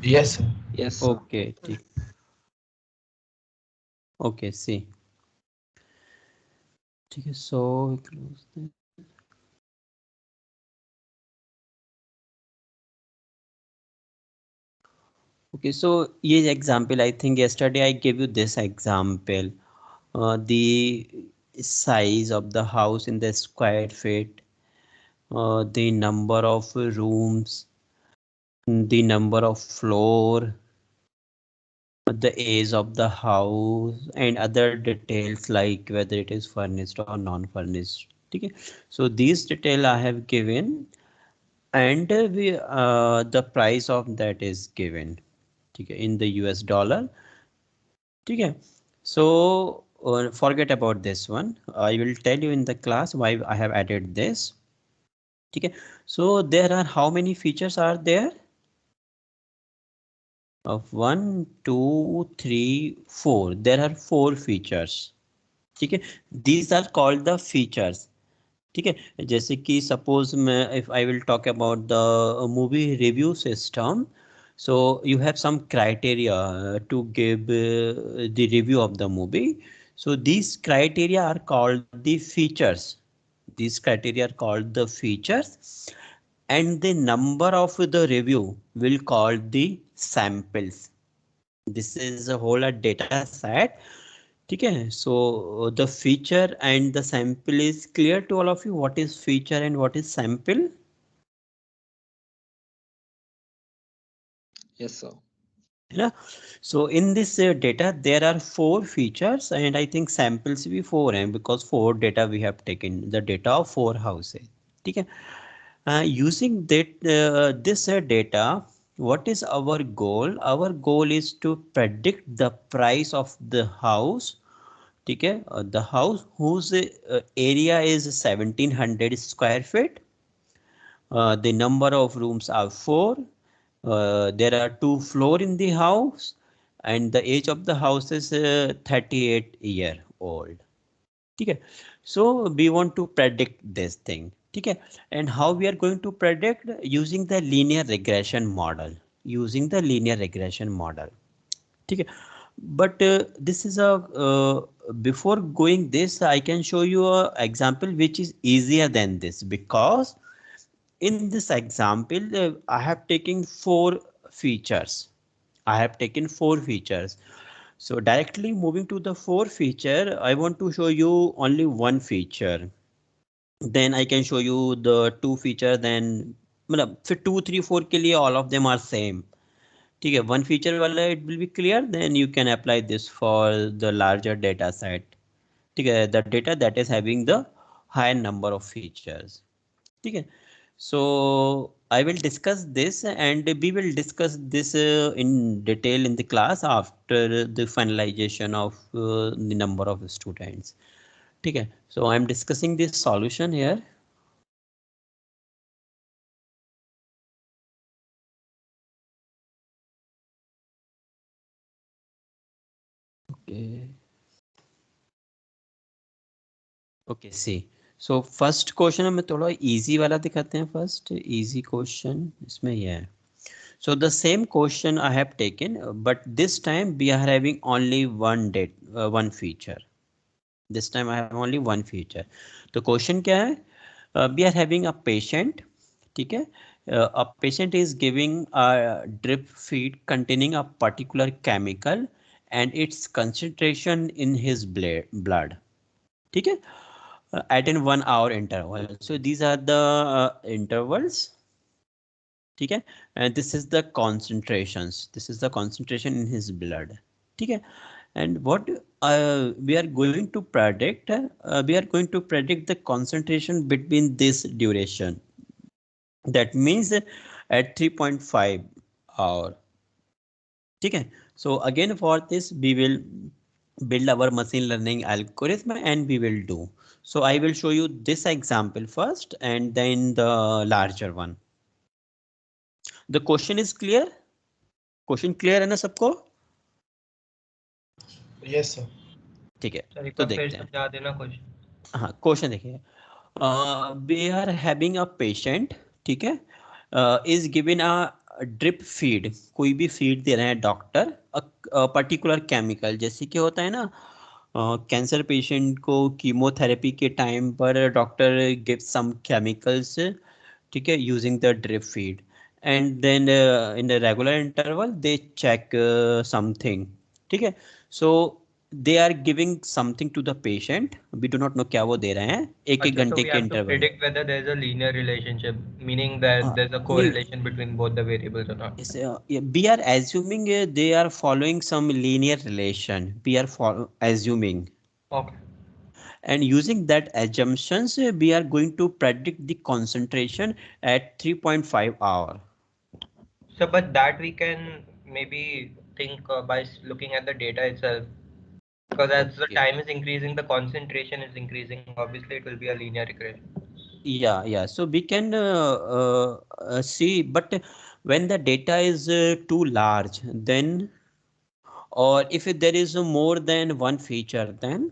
Yes, sir. Yes, sir. Okay, ठीक. Okay, see. ठीक है, so close this. Okay, so ये example, I think yesterday I gave you this example. The size of the house in the square feet, the number of rooms, the number of floor, the age of the house, and other details like whether it is furnished or non-furnished. Okay, so these detail I have given, and the price of that is given. Okay, in the US dollar. Okay, so forget about this one. I will tell you in the class why I have added this. Okay, so there are how many features are there? Of 1, 2, 3, 4. There are 4 features. ठीक है, these are called the features. ठीक है, जैसे कि suppose मैं if I will talk about the movie review system, so you have some criteria to give the review of the movie. So these criteria are called the features. These criteria are called the features, and the number of the review will call the samples. This is a whole data set. Okay, so the feature and the sample is clear to all of you. What is feature and what is sample? Yes, sir. Yeah. So in this data there are 4 features, and I think samples will be 4 because 4 data we have taken, the data of 4 houses. Okay. Using that this data, what is our goal? Our goal is to predict the price of the house. ठीक है, the house whose area is 1700 square feet. The number of rooms are 4. There are 2 floor in the house, and the age of the house is 38-year-old. ठीक है, so we want to predict this thing. ठीक है, and how we are going to predict? Using the linear regression model. Using the linear regression model. ठीक है, but this is a before going this, I can show you a example which is easier than this, because in this example I have taken 4 features. I have taken 4 features. So directly moving to the 4 feature, I want to show you only one feature. Then I can show you the 2 feature. Then मतलब फिर 2, 3, 4 के लिए all of them are same. ठीक है, one feature वाला it will be clear. Then you can apply this for the larger data set. ठीक है, the data that is having the higher number of features. ठीक है, so I will discuss this, and we will discuss this in detail in the class after the finalization of the number of students. ठीक है, so I am discussing this solution here. Okay. Okay, see. So first question में थोड़ा easy वाला दिखाते हैं first. Easy question इसमें ये है. So the same question I have taken, but this time we are having only one feature. This time I have only one feature. तो question क्या है? We are having a patient. ठीक है? A patient is giving a drip feed containing a particular chemical and its concentration in his blood. ठीक है? At in 1 hour interval. So these are the intervals. ठीक है, and this is the concentrations. This is the concentration in his blood. ठीक है, and what we are going to predict, we are going to predict the concentration between this duration. That means at 3.5 hour. ठीक है, so again for this we will build our machine learning algorithm and we will do. So I will show you this example first and then the larger one. The question is clear? Question clear है ना सबको? Yes, sir. ठीक है, sir एक तो बार फिर देखते हैं. समझा देना क्वेश्चन. हाँ, क्वेश्चन देखिए. We are having a patient, ठीक है, is given a drip feed, कोई भी फीड दे रहे हैं डॉक्टर, पर्टिकुलर केमिकल, जैसे कि होता है ना कैंसर पेशेंट को कीमोथेरेपी के टाइम पर डॉक्टर गिव सम केमिकल्स, ठीक है, using the drip feed, and then in the regular interval they check something, ठीक है। So they are giving something to the patient, we do not know क्या वो दे रहे हैं, एक एक अच्छा, so घंटे we के have to interval. predict whether there's a linear relationship, meaning that there's a नहीं, correlation between both the variables or not. we are assuming they are following some linear relation. We are assuming, Okay. and using that assumptions, we are going to predict the concentration at 3.5 hour. So, but that we can maybe think by looking at the data itself, because as the Okay. time is increasing, the concentration is increasing. Obviously, it will be a linear regression. Yeah, yeah. So we can see, but when the data is too large, then, or if there is more than one feature, then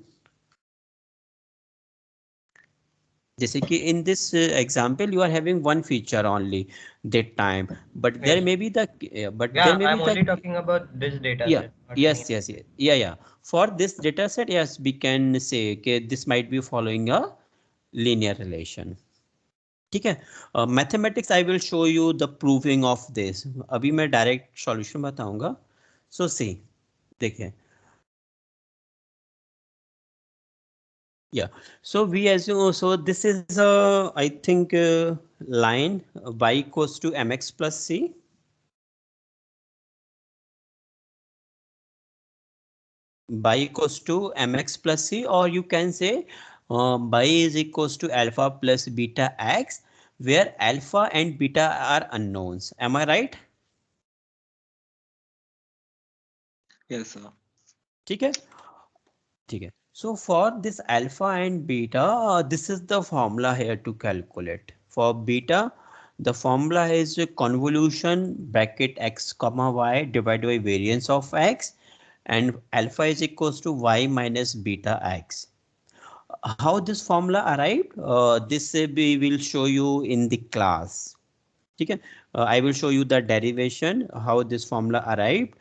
जैसे कि in this example you are having one feature only that time, but there Yes. may be the Yeah, I'm only talking about this data yeah, set, not any. yes, yes, yeah, yeah. For this data set, yes, we can say okay, this might be following a linear relation, ठीक है। Mathematics I will show you the proving of this, अभी मैं direct solution बताऊंगा। सो सी, देखिए, yeah, so we assume, so this is I think line y equals to mx plus c, y equals to mx plus c, or you can say y is equals to alpha plus beta x, where alpha and beta are unknowns, am I right? Yes, sir. ठीक है, ठीक है। So for this alpha and beta, this is the formula here to calculate. For beta, the formula is convolution bracket x comma y divided by variance of x, and alpha is equals to y minus beta x. How this formula arrived? This we will show you in the class. ठीक है, I will show you the derivation, how this formula arrived,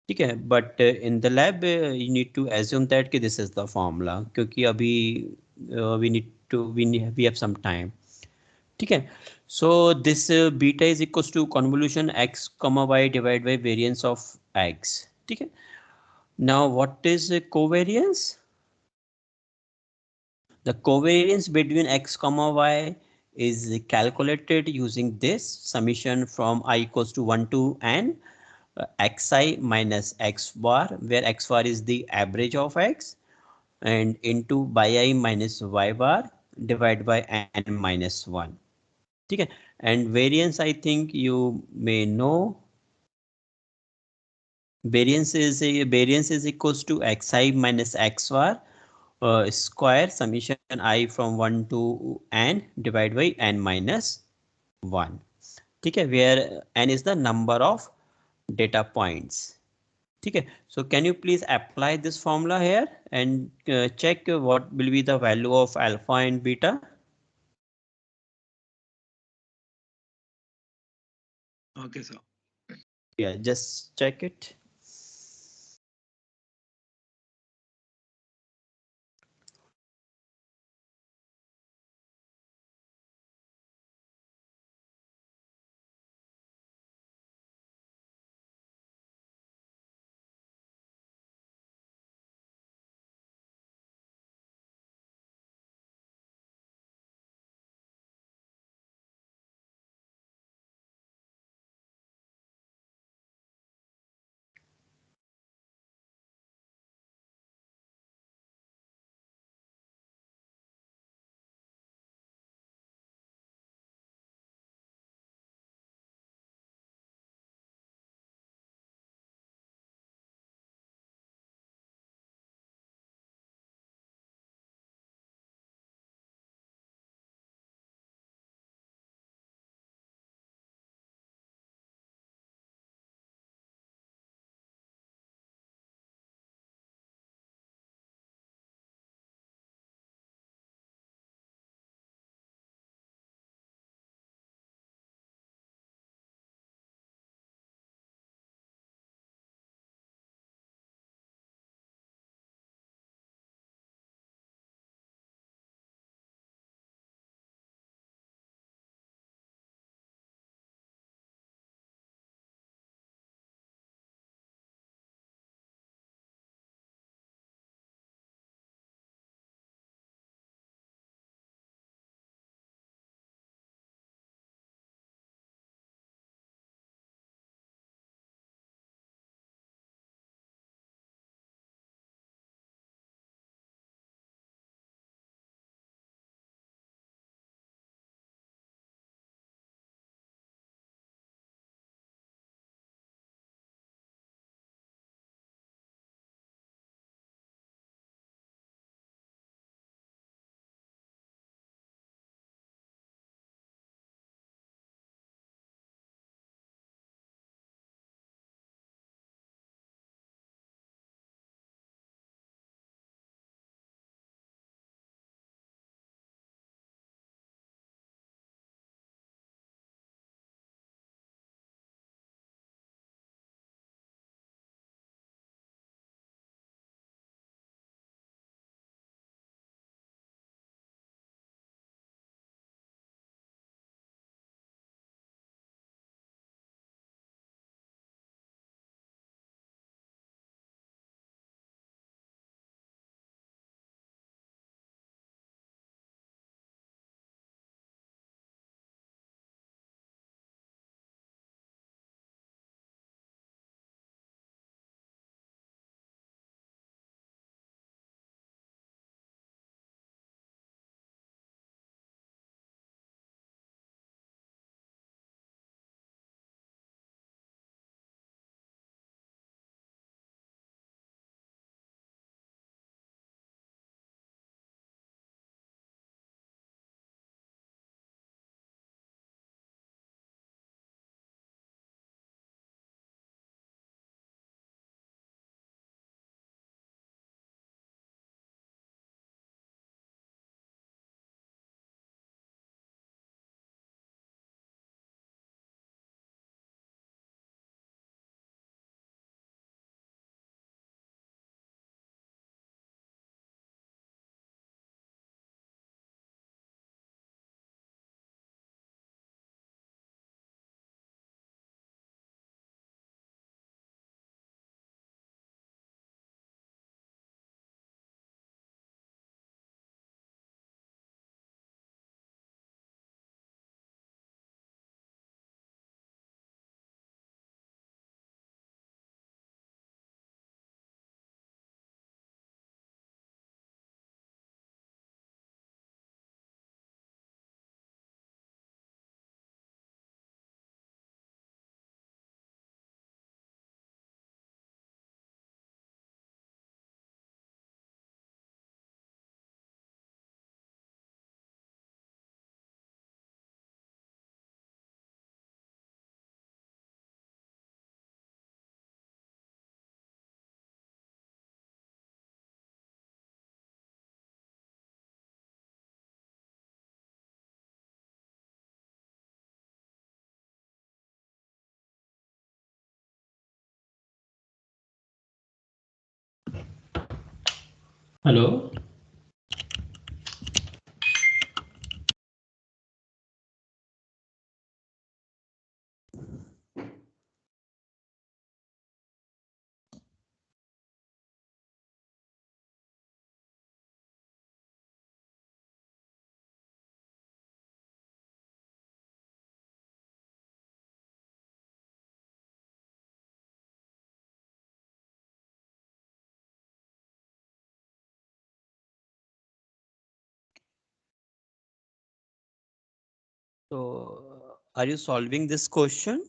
ठीक है। But in the lab you need to assume that कि this is the formula, क्योंकि अभी we need to we have some time, ठीक है। So this beta is equals to convolution X comma Y divide by variance of X, ठीक है। Now what is covariance? The covariance between x comma y is calculated using this summation from I equals to 1 to n xi minus x bar, where x bar is the average of x, and into yi minus y bar divided by n minus 1. ठीक है, and variance I think you may know, variance is equals to xi minus x bar square summation I from 1 to n divided by n minus 1, ठीक है, where n is the number of data points, ठीक है। So can you please apply this formula here and check what will be the value of alpha and beta? Okay, sir. Yeah, just check it. Hello. So, are you solving this question?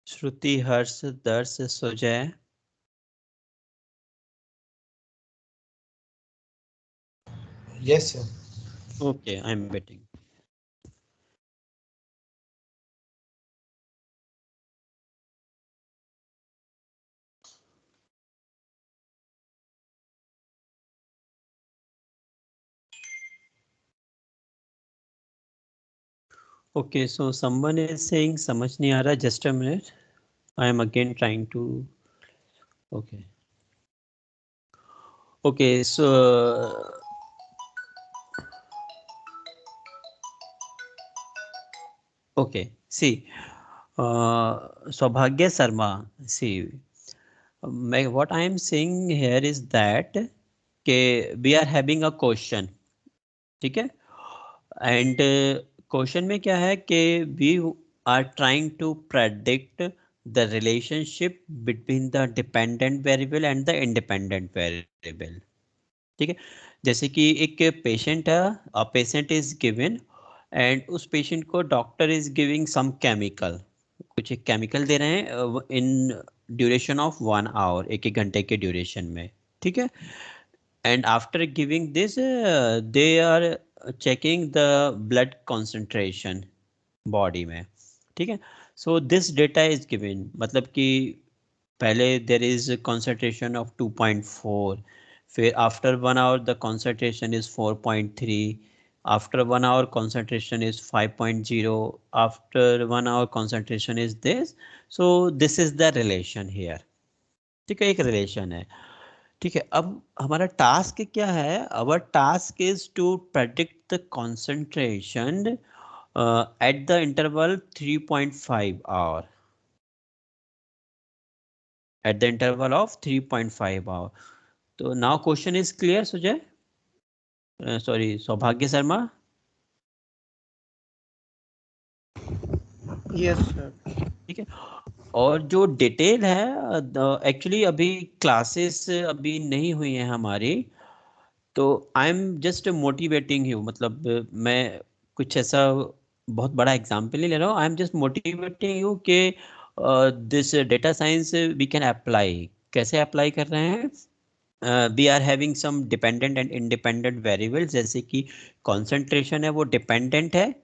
Shruti, Harsh, Darsh, Sujay. Yes, sir. Okay, I'm waiting. Okay, so someone is saying समझ नहीं आ रहा. Just a minute. I am again trying to. Okay. Okay, so okay. See, Saubhagya Sarma. See, what I am saying here is that we are having a question. ठीक है? And question में क्या है कि we are trying to predict the relationship between the dependent variable and the independent variable. ठीक है, जैसे कि एक पेशेंट है, a patient is given and उस पेशेंट को doctor is giving some chemical, कुछ एक केमिकल दे रहे हैं इन ड्यूरेशन ऑफ 1 आवर, एक एक घंटे के ड्यूरेशन में. ठीक है, and after giving this they are checking the blood concentration body में. ठीक है, so this data is given, मतलब कि पहले there is a concentration of 2.4, फिर after 1 hour the concentration is 4.3, after 1 hour concentration is 5.0, after 1 hour concentration is this. So this is the relation here. ठीक है, एक relation है. ठीक है, अब हमारा टास्क क्या है? Our task is to predict the concentration at the interval 3.5 hour, at the interval of 3.5 hour. तो now question is clear Sujay, sorry Saubhagya Sharma. Yes sir. ठीक है, और जो डिटेल है एक्चुअली अभी क्लासेस अभी नहीं हुई हैं हमारी, तो आई एम जस्ट मोटिवेटिंग यू, मतलब मैं कुछ ऐसा बहुत बड़ा एग्जाम्पल नहीं ले रहा हूँ. I am just motivating you कि this data science we can apply. कैसे अप्लाई कर रहे हैं? We are having some dependent and independent variables, जैसे कि कॉन्सेंट्रेशन है वो डिपेंडेंट है,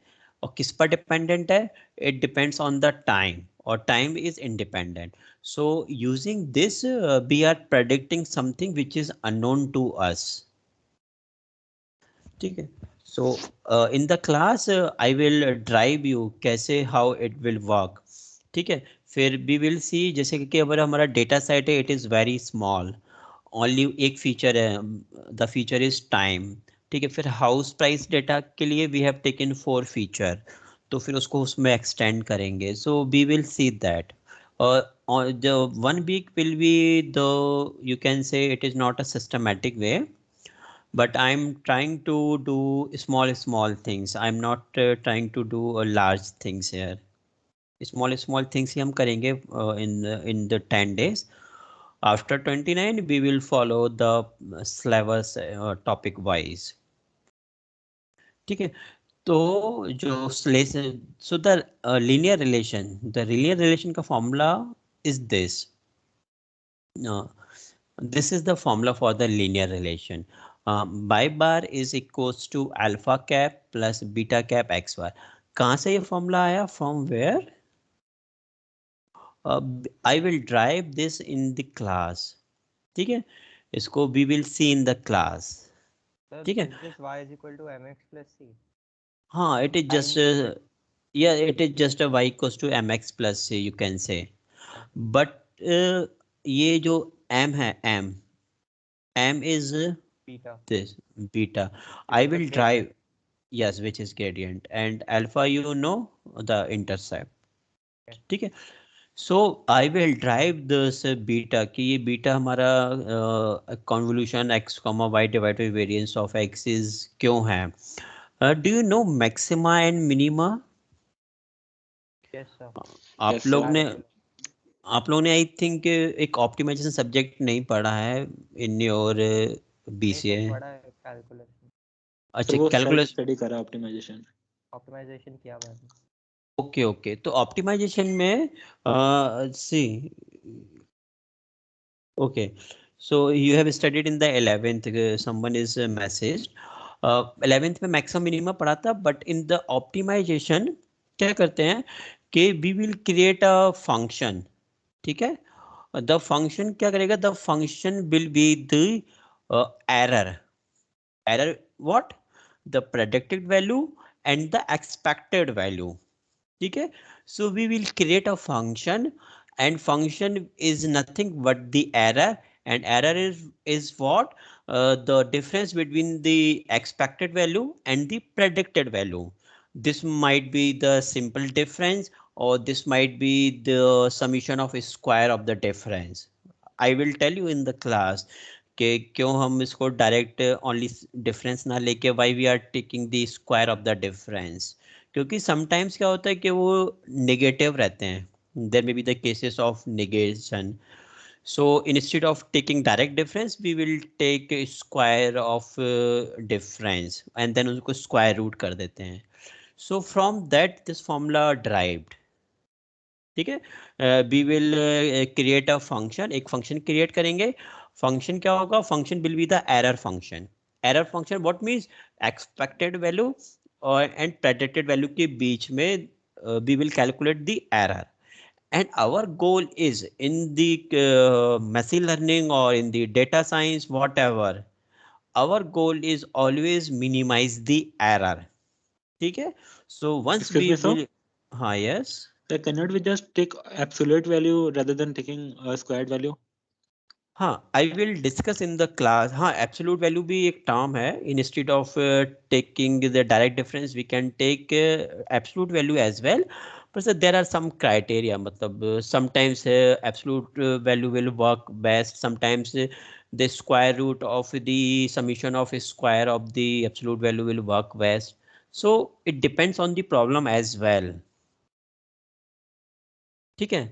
और किस पर डिपेंडेंट है? It depends on the time, और time is independent. So using this we are predicting something which is unknown to us. ठीक है, so in the class I will drive you कैसे हाउ इट विल वर्क. ठीक है, फिर we will सी, जैसे कि अगर हमारा डेटा सेट है, it is very small, only एक फीचर है, द फीचर इज टाइम. ठीक है, फिर हाउस प्राइस डेटा के लिए वी हैव टेकन 4 फीचर, तो फिर उसको उसमें एक्सटेंड करेंगे. So we will see that. और the 1 week will be the, you can say it is not a systematic way, but I'm trying to do small things. I'm not trying to do large things here. Small things ही हम करेंगे in the 10 days. After 29 we will follow the syllabus topic wise. ठीक है, तो जो so the linear relation का formula is this. This is the formula for the linear relation. By bar is equals to alpha cap plus beta cap x bar. कहाँ से ये formula आया? From where? I will drive this in the class. ठीक है, इसको we will see in the class. ठीक है, This y is equal to mx plus c. हाँ, it is just yeah, it is just a y equals to mx plus c, you can say. But ये जो m है m is Beta. this beta. Which I is a will gradient. drive, yes, which is gradient, and alpha you know the intercept. Okay. ठीक है. So I will drive this beta कि ये beta हमारा convolution x comma y divided by variance of x is क्यों है? Do you know maxima and minima? Yes, sir. आप Yes, लोग sir. ने आई थिंक एक ऑप्टिमाइजेशन सब्जेक्ट नहीं पढ़ा है इन योर नहीं तो BCA. बड़ा है कैलकुलेशन सर अच्छा वो सेल्फ कैलकुलस. स्टडी करा ऑप्टिमाइजेशन। ऑप्टिमाइजेशन किया मैंने ओके ओके, तो ऑप्टिमाइजेशन में see okay, so you have studied in the 11th, someone is message 11th में मैक्सिमम मिनिमम पढ़ा था, बट इन द ऑप्टिमाइजेशन क्या करते हैं कि we will create a function. ठीक है, द फंक्शन क्या करेगा, the function will be the error what, the predicted value and the expected value. ठीक है, so we will create a function, and function is nothing but the error, and error is what, the difference between the expected value and the predicted value. This might be the simple difference, or this might be the summation of a square of the difference. I will tell you in the class कि क्यों हम इसको direct only difference ना लेके why we are taking the square of the difference, क्योंकि sometimes क्या होता है कि वो नेगेटिव रहते हैं, there may be the cases of negation. So instead of taking direct difference we will take square of difference and then उसको square root कर देते हैं. So from that this formula derived. ठीक है, we will create a function, एक function create करेंगे. Function क्या होगा, function will be the error function. Error function what means expected value और एंड प्रेडिक्टेड वैल्यू के बीच में we will calculate the error. And our goal is in the machine learning or in the data science, whatever, our goal is always minimize the error. ठीक है, so once Excuse we me, sir. will, हाँ yes. Sir, cannot we just take absolute value rather than taking a squared value? हाँ, I will discuss in the class. हाँ, absolute value भी एक term है. Instead of taking the direct difference we can take absolute value as well, but sir, there are some criteria. मतलब sometimes absolute value will work best. Sometimes the square root of the summation of a square of the absolute value will work best. So it depends on the problem as well. ठीक है.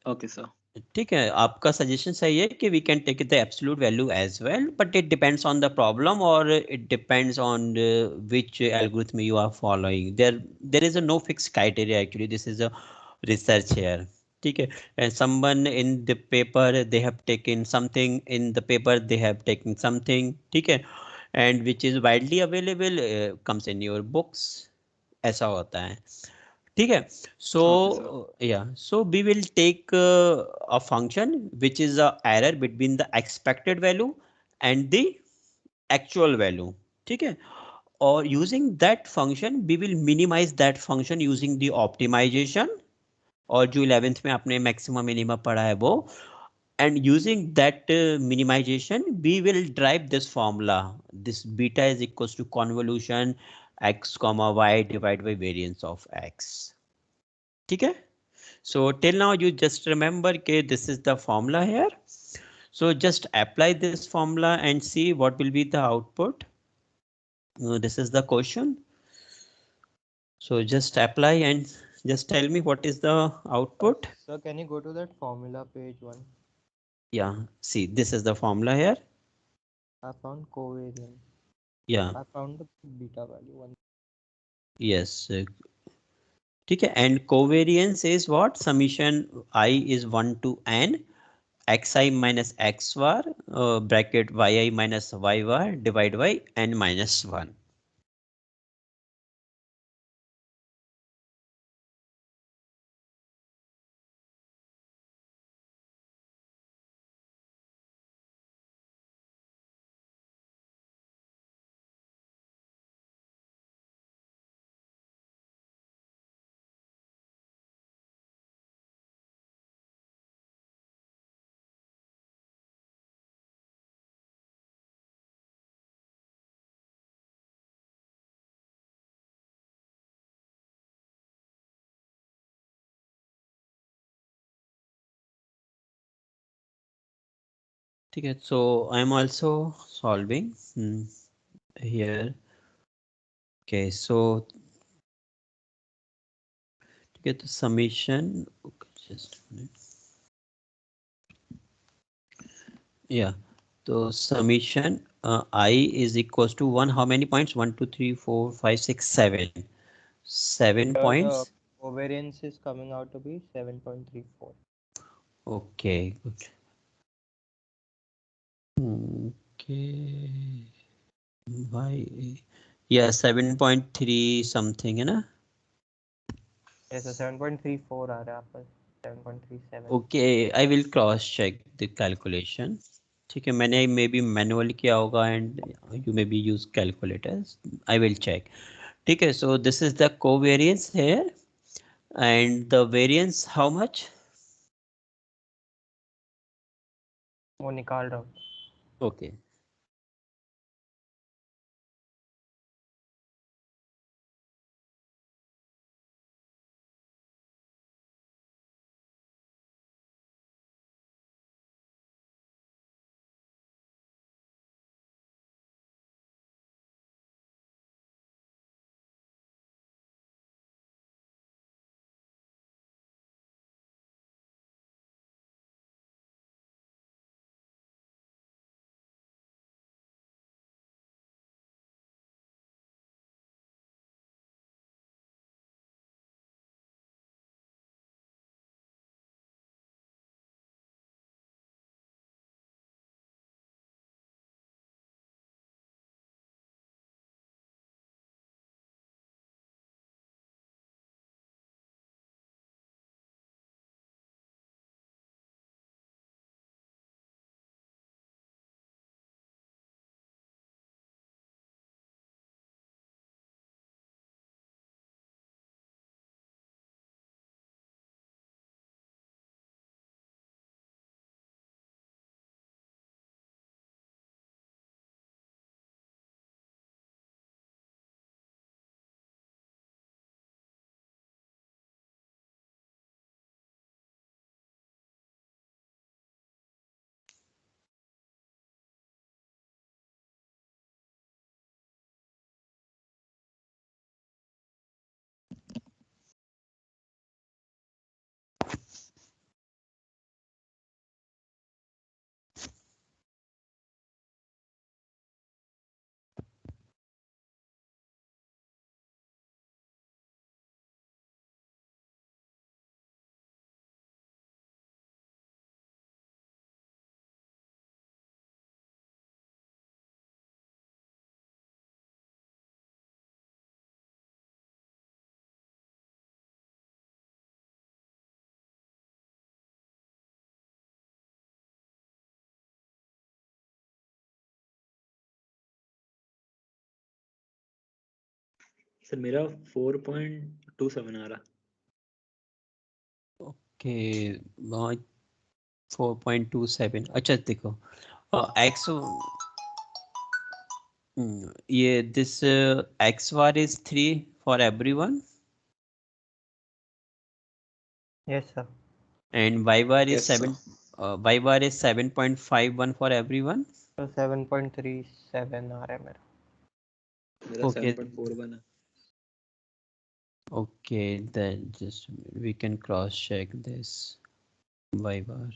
Okay, sir. ठीक है, आपका suggestion सही है कि we can take the absolute value as well, but it depends on the problem और it depends on which algorithm you are following. There is a no fix criteria, actually this is a research here. ठीक है, and someone in the paper they have taken something, in the paper they have taken something. ठीक है, and which is widely available comes in your books. ऐसा होता है. ठीक है, so Okay, sir. yeah, so we will take a function which is a error between the expected value and the actual value. ठीक है, और using that function we will minimize that function using the optimization, और जो 11th में आपने maximum minimum पढ़ा है वो, and using that minimization we will derive this formula. This beta is equals to convolution x comma y divided by variance of x. ठीक है, so till now you just remember okay, this is the formula here. So just apply this formula and see what will be the output. This is the question. So just apply and just tell me what is the output. Sir, can you go to that formula page 1? Yeah, see, this is the formula here. I found covariance. Yeah, I found the beta value 1. yes. ठीक है, and covariance is what, summation I is 1 to n xi minus x var bracket yi minus y var divided by n minus 1. ठीक है, so I am also solving here. Okay, so ठीक है, तो summation, okay, just a minute. Yeah, so summation I is equals to 1. How many points? 1 2 3 4 5 6 7. 7 The points. covariance is coming out to be 7.34. Okay, good. Okay. Why? Yeah, 7.3 something, है ना? Yes, so 7.34 आ रहा है आपका 7.37. Okay, I will cross check the calculation. ठीक है, मैंने maybe manual किया होगा and you maybe use calculators. I will check. ठीक है, so this is the covariance here and the variance how much? वो निकाल रहा हूँ. Okay. सर मेरा 4.27 आ रहा. Okay, 4.27. अच्छा देखो, x ये this x bar is 3 for everyone Yes sir. and y bar is Yes, sir. 7 y bar is 7.51 for everyone. So 7.37 आ रहा है मेरा. मेरा Okay. 7.41 है. Okay, then just we can cross check this y bar.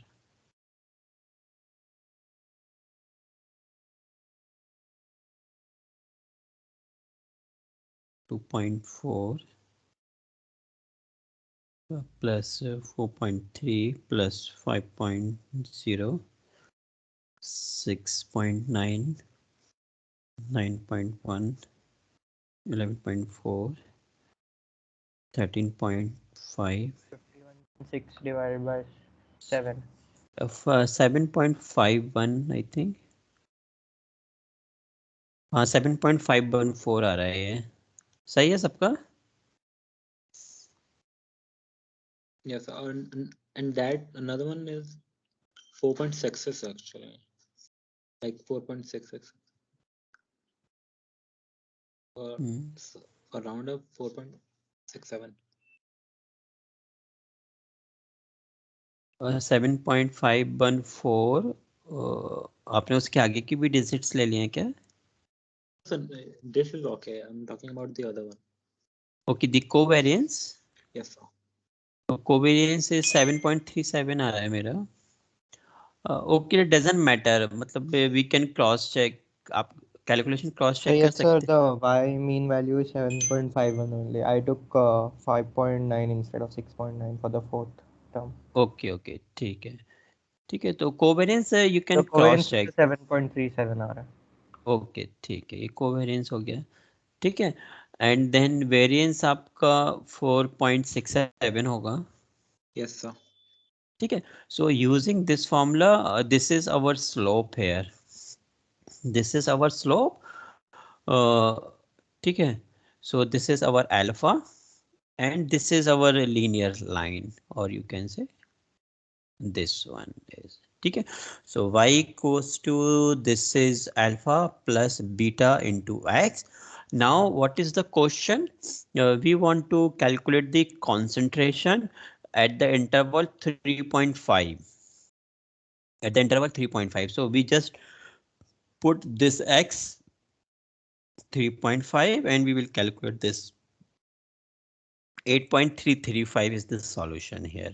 .4 plus 4.3 plus 5.0 6.9 9.1 11.4 13.5 51.6 divided by 7. 7.51 I think. हाँ 7.514 आ रहा है ये. सही है सबका? Yes, and that another one is 4.66 actually, like 4.66 or around a 4.67. 7.514 आपने उसके आगे की भी डिजिट्स ले लिए हैं क्या? So this is okay. I'm talking about the other one. Okay, the covariance, Yes, sir. तो कोवेरिएंस 7.37 आ रहा है मेरा। ओके, डजंट मैटर, मतलब वी कैन क्रॉस चेक, आप कैलकुलेशन क्रॉस So चेक कर yes, sir, सकते हैं। the y mean value is 7.51 only. I took 5.9 instead of 6.9 for the fourth term. Okay okay, ठीक है ठीक है, तो covariance you The can cross covariance check. 7.37 आ रहा है. ओके ठीक है, ये कोवेरिएंस हो गया, ठीक है। एंड देन वेरिएंस आपका 4.67 होगा, Yes, sir. ठीक है। So using this formula, this is our slope here, this is our slope, ठीक है। So this is our alpha and this is our linear line, or you can say this one is, ठीक है। So y equals to, this is alpha plus beta into x. Now what is the question? We want to calculate the concentration at the interval 3.5, at the interval 3.5. So we just put this x 3.5 and we will calculate this. 8.335 is the solution here.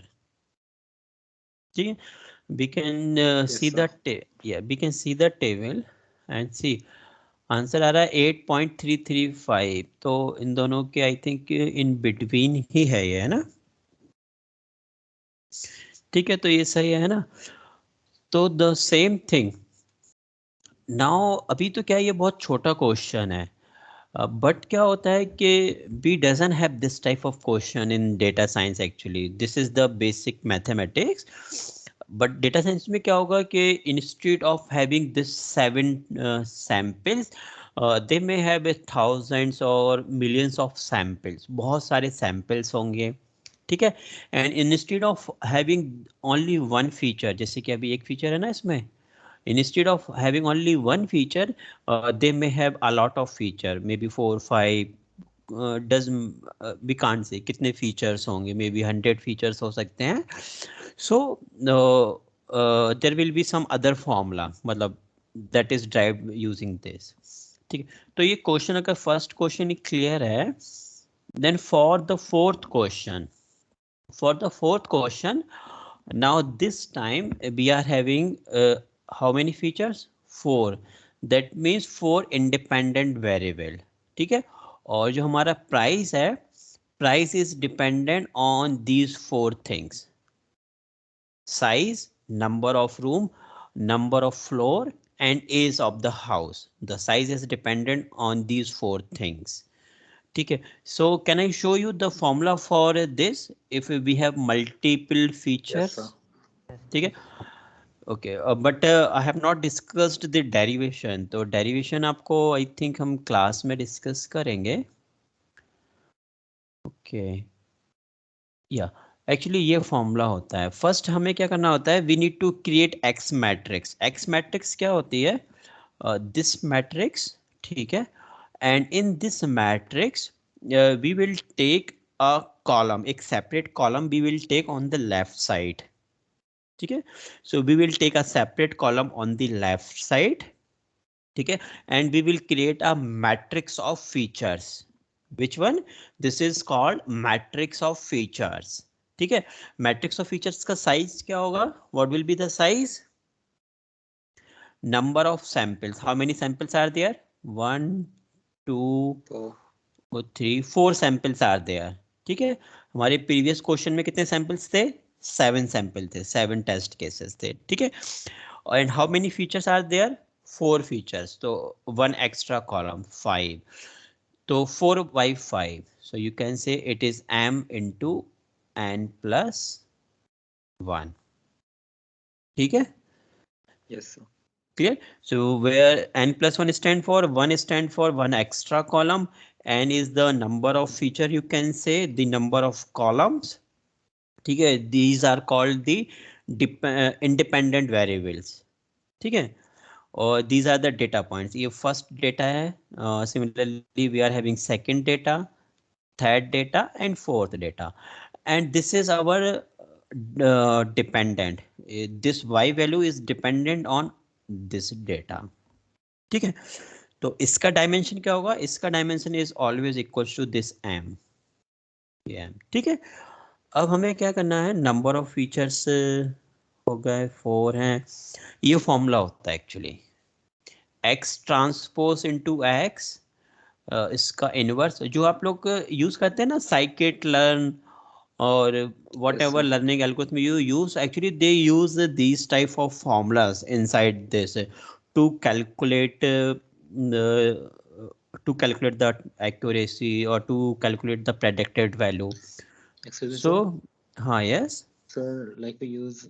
We can see sir. the we can see the table and see answer आ रहा है 8.335, तो इन दोनों के I think in between ही है ये, है ना? ठीक है, तो ये सही है ना? तो द सेम थिंग नाउ, अभी तो क्या ये बहुत छोटा क्वेश्चन है, बट क्या होता है कि we doesn't have this type of question in data science actually. This is the basic mathematics. But data science में क्या होगा कि instead of having this 7 samples, they may have thousands or millions of samples. बहुत सारे samples होंगे, ठीक है। And instead of having only one feature, जैसे कि अभी एक feature है ना इसमें, instead of having only one feature, they may have a lot of feature, maybe 4 5, we can't say कितने features होंगे, maybe 100 features हो सकते हैं। So there will be some other formula, मतलब that is derived using this, ठीक है। तो ये क्वेश्चन अगर फर्स्ट क्वेश्चन क्लियर है, then for the fourth question, now this time we are having how many features? 4. That means 4 independent variable, ठीक है। और जो हमारा price है, price is dependent on these 4 things: size, number of room, number of floor, and age of the house. The size is dependent on these 4 things, ठीक है। So can I show you the formula for this if we have multiple features? Yes, sir. ठीक है, okay. But I have not discussed the derivation, तो derivation आपको I think हम class में discuss करेंगे, okay. या एक्चुअली ये formula होता है, फर्स्ट हमें क्या करना होता है, we need to create X matrix. X matrix क्या होती है? दिस मैट्रिक्स, ठीक है। And in this matrix we will take a column, एक separate column we will take on the left side, ठीक है। So we will take a separate column on the left side, ठीक है। And we will create a matrix of features. Which one? This is called matrix of features, ठीक है। Matrix of features का size क्या होगा? What will be the size? Number of samples, how many samples are there? 1 2 3 4 samples are there, ठीक है। हमारे previous question में कितने सैंपल्स थे? 7 सैंपल थे, 7 टेस्ट केसेस थे, ठीक है। And how many features are there? 4 features, तो 1 एक्स्ट्रा कॉलम 5, तो 4 by 5, so you can say it is m into n plus 1, ठीक है। Yes, sir. Clear? So where n plus 1 stand for? 1 stand for 1 extra column, n is the number of feature, you can say the number of columns, ठीक है। These are called the independent variables, ठीक है। और these are the data points, ये first data है, similarly we are having second data, third data and fourth data, and this is our dependent, this y value is dependent on this data, ठीक है। तो इसका dimension क्या होगा, इसका dimension is always equal to this m, ठीक है। अब हमें क्या करना है, नंबर ऑफ फीचर्स हो गए 4 हैं, ये फॉर्मूला होता है actually x transpose into x, इसका इनवर्स जो आप लोग यूज करते हैं ना, साइकिट लर्न और whatever learning algorithm you use, actually they use these type of formulas inside this to calculate the accuracy or to calculate the predicted value. Excuse me, So sir. yes, Sir, like we use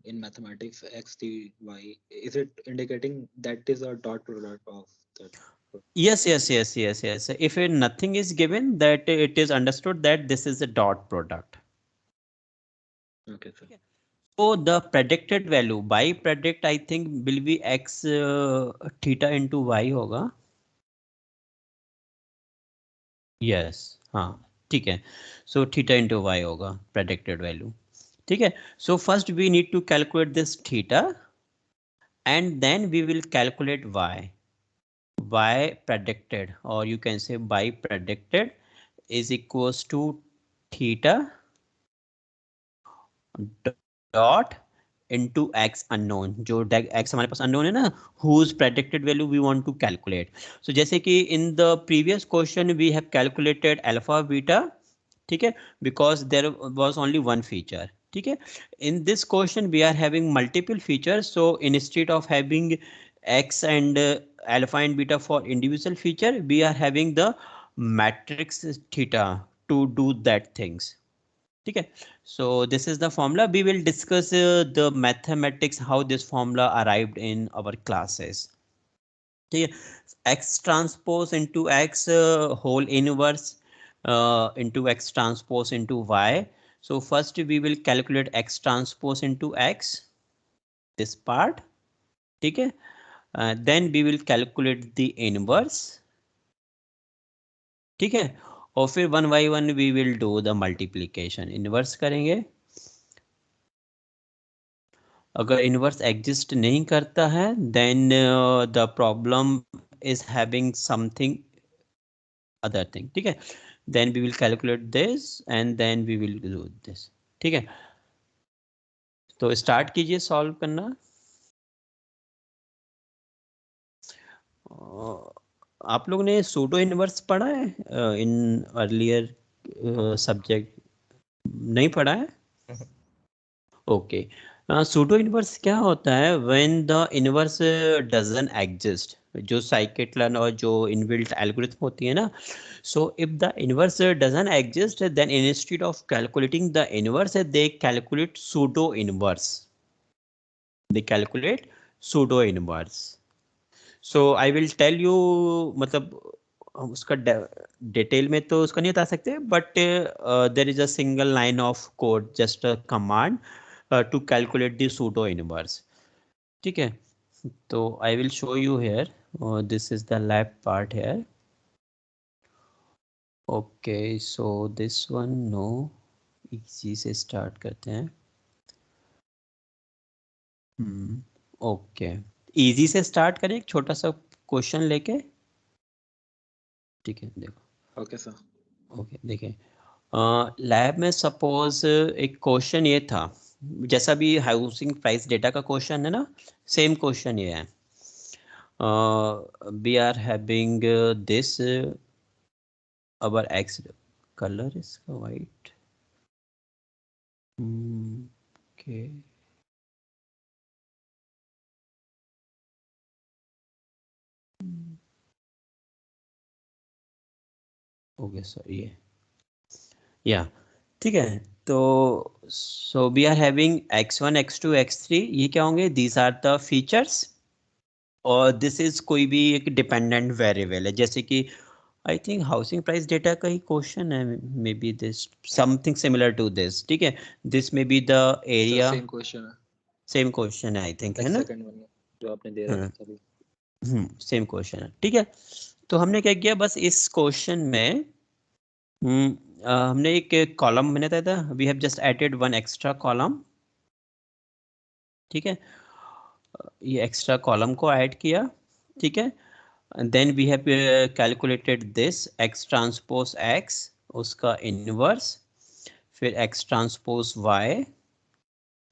in mathematics x, t, y, is it indicating that is a dot product of that? yes. If nothing is given, that it is understood that this is a dot product. Okay, sir. So the predicted value by predict I think will be x theta into y होगा. Yes, हाँ ठीक है. So theta into y होगा predicted value. ठीक है. So first we need to calculate this theta and then we will calculate y. Y predicted, or you can say y predicted is equals to theta dot into x unknown, जो x हमारे पास unknown है ना, whose predicted value we want to calculate. So जैसे कि in the previous question we have calculated alpha beta, ठीक है, because there was only one feature, ठीक है. In this question we are having multiple features, so instead of having x and alpha and beta for individual feature, we are having the matrix theta to do that things, ठीक है. So this is the formula. We will discuss the mathematics how this formula arrived in our classes, ठीक है. X transpose into x whole inverse into x transpose into y. So first we will calculate x transpose into x, this part, ठीक है. Then we will calculate the inverse, ठीक है. और फिर 1 by 1 we will do the multiplication, inverse करेंगे. अगर inverse exist नहीं करता है then the problem is having something other thing, ठीक है. Then we will calculate this and then we will do this, ठीक है. तो स्टार्ट कीजिए सॉल्व करना. आप लोग ने सूडो इनवर्स पढ़ा है इन अर्लियर सब्जेक्ट, नहीं पढ़ा है? ओके. सूडो इनवर्स क्या होता है, when the inverse doesn't exist, जो साइकिट-लर्न और जो इनबिल्ट एल्गोरिथम होती है ना, so if the inverse doesn't exist then instead of calculating the inverse they calculate pseudo inverse, they calculate pseudo inverse. So I will tell you, मतलब हम उसका detail में तो उसका नहीं बता सकते, but there is a single line of code, just a command to calculate the pseudo inverse, ठीक है. तो I will show you here, this is the lab part here. Okay, so this one no, easy से start करते हैं. Okay, easy से start करें, एक छोटा सा क्वेश्चन लेके, ठीक है. देखो Okay, sir. ओके देखिए, लैब में सपोज एक क्वेश्चन ये था, जैसा भी हाउसिंग प्राइस डेटा का क्वेश्चन है ना, सेम क्वेश्चन ये है. We are having this, our x colour इसका वाइट, ओके. ओके सर, ये या ठीक है. तो सो we are having x1 x2 x3, ये क्या होंगे, दीज आर द फीचर्स, और दिस इज कोई भी एक डिपेंडेंट वेरिएबल है, जैसे कि I think housing price data का ही क्वेश्चन है, maybe this something similar to this, ठीक है. This may be the area, same question है, सेम क्वेश्चन है आई थिंक, है ना. सेकंड वन जो आपने दे रखा था अभी. सेम क्वेश्चन है, ठीक है. तो हमने क्या किया, बस इस क्वेश्चन में हमने एक कॉलम बनाया था, we have just added one extra column, ठीक है, ये एक्स्ट्रा कॉलम को ऐड किया, ठीक है, then we have calculated this x transpose x, उसका इनवर्स, फिर x ट्रांसपोज y,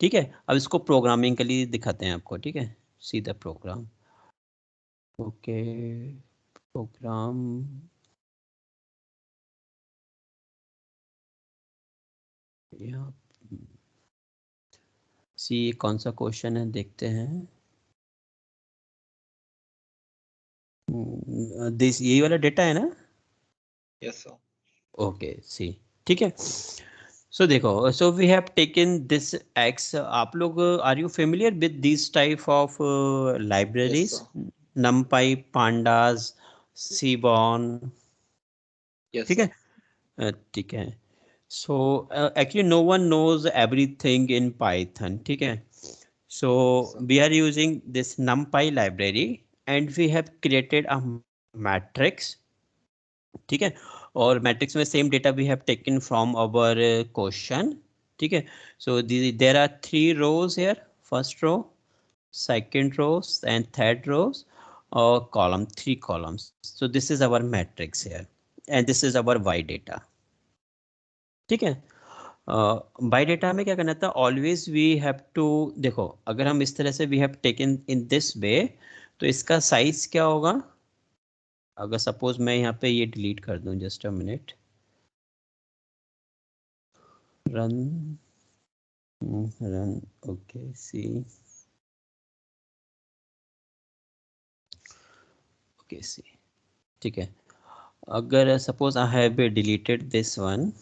ठीक है। अब इसको प्रोग्रामिंग के लिए दिखाते हैं आपको, ठीक है, सीधा प्रोग्राम, ओके, प्रोग्राम, यहाँ सी कौन सा क्वेश्चन है देखते हैं, दिस यही वाला डेटा है ना, Yes, sir. ओके सी, ठीक है। सो देखो, so we have taken this x, आप लोग are you familiar with this type of Yes, libraries, sir. numpy, pandas, seaborn, Yes, ठीक sir. है, ठीक है। So actually no one knows everything in Python, ठीक है। So Sir. we are using this NumPy library and we have created a matrix, ठीक है, और matrix में same data we have taken from our question, ठीक है। So there are 3 rows here, first row, second rows and third rows, or column, 3 columns. So this is our matrix here and this is our y data, ठीक है। Bye data में क्या करना था, always we have to, देखो अगर हम इस तरह से we have taken in this way, तो इसका साइज क्या होगा, अगर सपोज मैं यहाँ पे ये डिलीट कर दूं, just a minute, run, run, okay see, okay see, ठीक है। अगर suppose I have deleted this one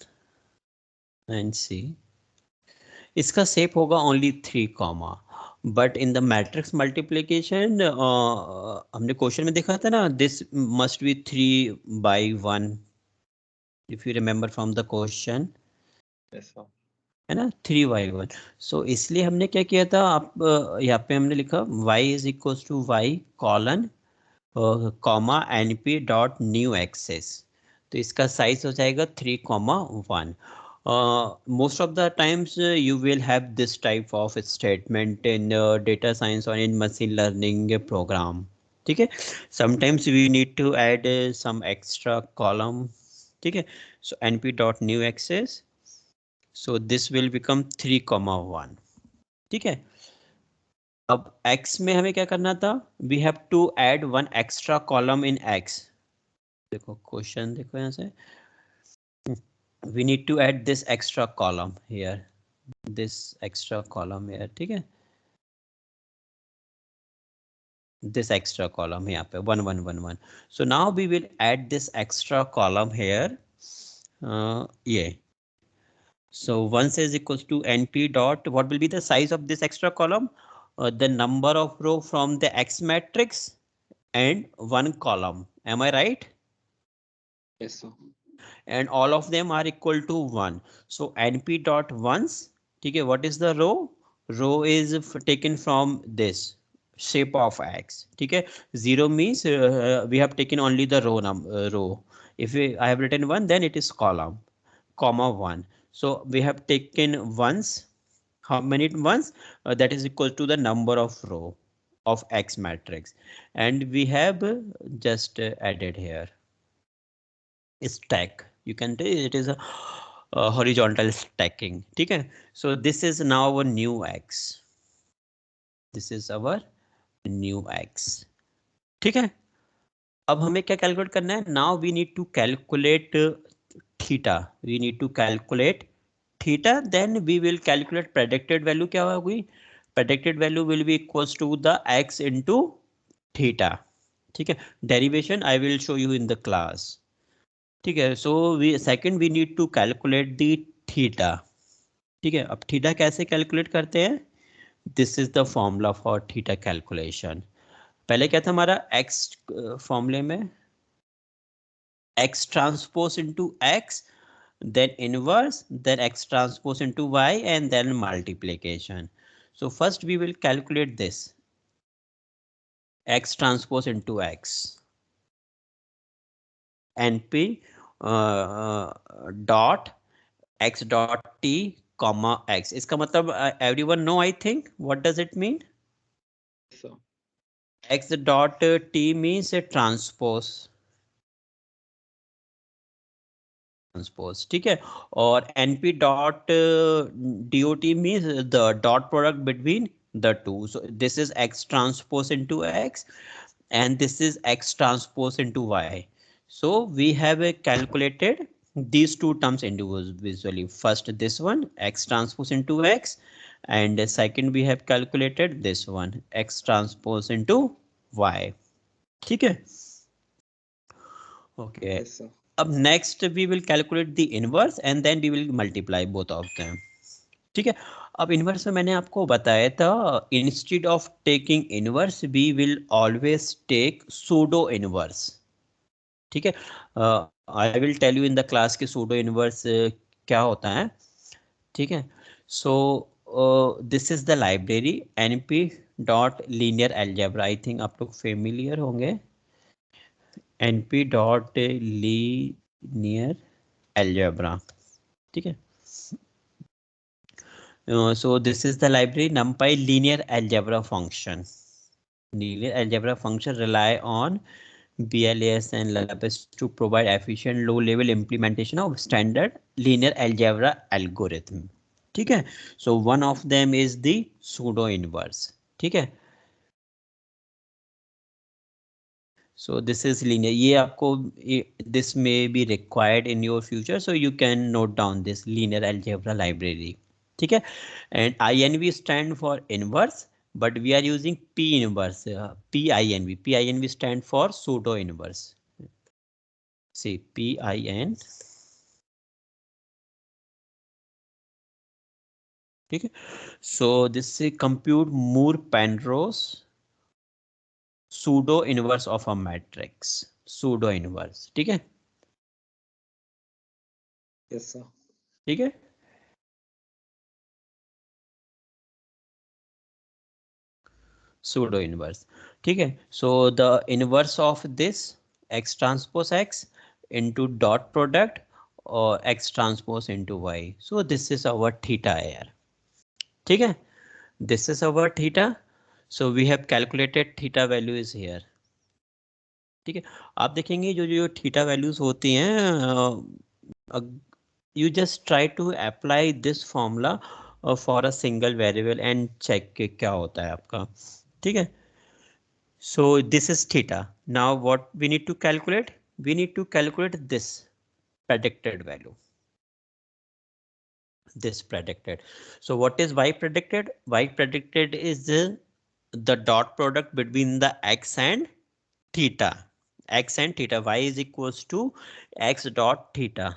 and see, इसका शेप होगा only 3 comma, but in the matrix multiplication हमने क्वेश्चन में देखा था ना, this must be 3/1, if you remember from the question, Yes, sir. है ना, 3/1। सो इसलिए हमने क्या किया था, आप यहाँ पे हमने लिखा y is equal to y colon comma np dot new axis, तो इसका साइज हो जाएगा 3,1। most of the times you will have this type of statement in data science or in machine learning program, ठीक है। sometimes we need to add some extra column, ठीक है, so np dot new access, so this will become 3,1, ठीक है। अब x में हमें क्या करना था, we have to add one extra column in x, देखो क्वेश्चन देखो यहाँ से, we need to add this extra column here, this extra column here, ठीक है, this extra column यहाँ पे 1 1 1 1, so now we will add this extra column here, yeah, so 1 says equals to np dot, what will be the size of this extra column, the number of row from the x matrix and 1 column, am I right? Yes, sir. And all of them are equal to 1, so np dot ones, ठीक है, what is the row, row is taken from this shape of x, ठीक है, 0 means we have taken only the row, if I have written 1 then it is column, comma 1, so we have taken ones, how many ones, that is equal to the number of row of x matrix, and we have just added here stack, you can say it is a horizontal stacking, ठीक है। so this is now our new x, this is our new x, ठीक है। अब हमें क्या calculate करना है, now we need to calculate theta, we need to calculate theta, then we will calculate predicted value, क्या होगी, predicted value will be equals to the x into theta, ठीक है, derivation I will show you in the class, ठीक है। So we second we need to calculate the theta, ठीक है। अब थीटा कैसे कैलकुलेट करते हैं, this is the formula for theta calculation, पहले क्या था हमारा x फॉर्मूले में x transpose into x, then inverse, then x transpose into y, and then multiplication. So first we will calculate this x transpose into x, np dot x डॉट t comma x. इसका मतलब everyone know I think what does it mean? So x dot t means a transpose. ठीक है. और np dot dot means the dot product between the two. So this is x transpose into x and this is x transpose into y. So we have calculated these two terms individually. First this one x transpose into x, and second we have calculated this one x transpose into y. ठीक है. Okay. yes, sir. अब next we will calculate the inverse and then we will multiply both of them. ठीक है. अब inverse में मैंने आपको बताया था instead of taking inverse we will always take pseudo inverse. ठीक है. I will tell you in the class के सूडो इनवर्स क्या होता है. ठीक है. So this is the library np dot linear algebra. I think आप लोग फेमिलियर होंगे. np dot linear algebra. ठीक है. So this is the library NumPy linear algebra function. Linear algebra function rely on BLAS and LAPS to provide efficient low-level implementation of standard linear algebra algorithm. ठीक है. So one of them is the pseudo inverse. ठीक है. So this is linear. ये आपको this may be required in your future, so you can note down this linear algebra library. ठीक है. And INV stand for inverse, but we are using P inverse. PINV. PINV stand for pseudo inverse. See PIN. ठीक है. So this is compute Moore-Penrose pseudo inverse of a matrix. Pseudo inverse. ठीक है. Yes, sir. ठीक है. Pseudo inverse. ठीक है. So the inverse of this x transpose x into dot product or x transpose into y. So this is our theta here. ठीक है. This is our theta. So we have calculated theta value is here. ठीक है. आप देखेंगे जो जो theta values होती हैं, you just try to apply this formula for a single variable and check क्या होता है आपका. ठीक है. So this is theta. Now what we need to calculate? We need to calculate this predicted value. This predicted. So what is y predicted? Y predicted is the dot product between the x and theta. X and theta. Y is equals to x dot theta.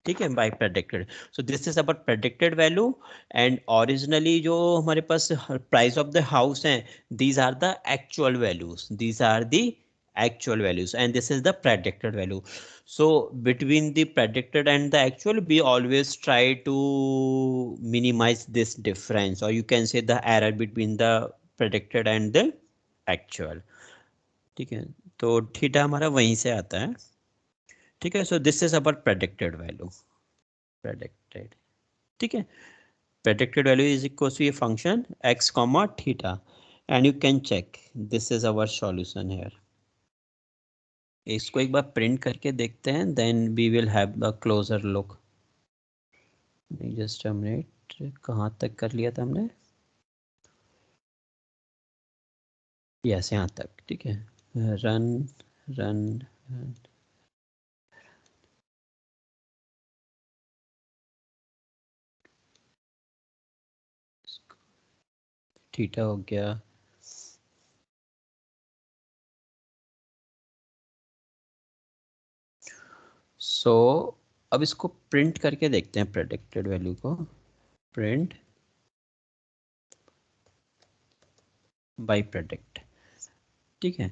ठीक है. By predicted. So this is about predicted value and originally जो हमारे पास price of the house हैं, these are the actual values. These are the actual values and this is the predicted value. So between the predicted and the actual we always try to minimize this difference, or you can say the error between the predicted and the actual. ठीक है. तो theta हमारा वहीं से आता है. ठीक है. So this is our predicted value. Predicted. ठीक है. Predicted value is equal to a function x comma theta and you can check. This is our solution here. इसको एक बार प्रिंट करके देखते हैं, then we will have a closer look. Just a minute. कहाँ तक कर लिया था हमने? Yes, यहाँ तक. ठीक है. Run. थीटा हो गया. So अब इसको प्रिंट करके देखते हैं प्रेडिक्टेड वैल्यू को. Print by predict. ठीक है.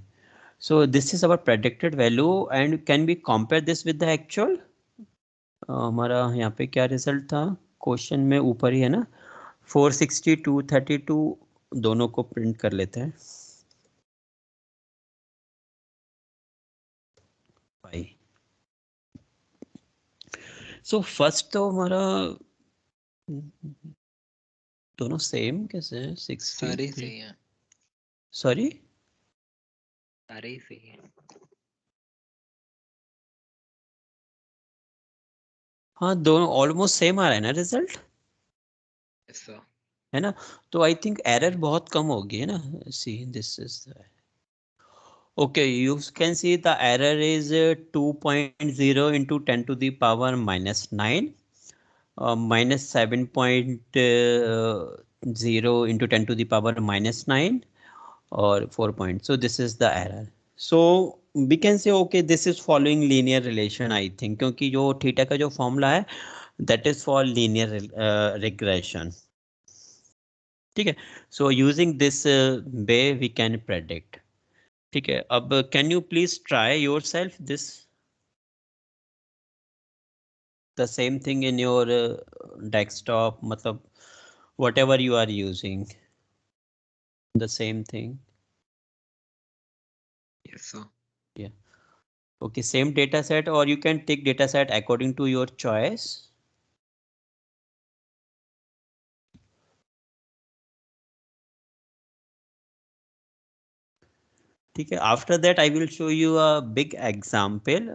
So this is our predicted value and can we compare this with the actual? हमारा यहाँ पे क्या रिजल्ट था क्वेश्चन में ऊपर ही है ना. 462 32 दोनों को प्रिंट कर लेते हैं. सो फर्स्ट तो हमारा दोनों सेम कैसे हैं? सारे ही 63 सही हैं, सॉरी सारे ही सही हैं। हाँ दोनों ऑलमोस्ट सेम आ रहा है ना रिजल्ट, ऐसा है ना? तो आई थिंक एरर बहुत कम होगी, है ना? सी this is okay, you can see the error is 2.0 into 10 to the power minus 9 minus 7.0 into 10 to the power minus 9 or 4 point. So this is the error. So we can say okay, this is following linear relation I think, क्योंकि जो theta का जो formula है that is for linear regression. ठीक है, so using this way we can predict. ठीक है, अब can you please try yourself this the same thing in your desktop, मतलब whatever you are using, the same thing. yes sir. Yeah. Okay, same data set, or you can take data set according to your choice. ठीक है, after that I will show you a big example,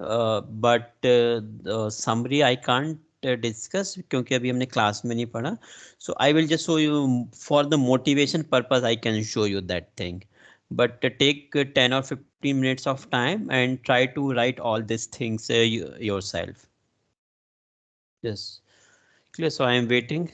but the summary I can't discuss क्योंकि अभी हमने class में नहीं पढ़ा. So I will just show you for the motivation purpose, I can show you that thing, but take 10 or 15 minutes of time and try to write all these things yourself. Yes, clear. So I am waiting.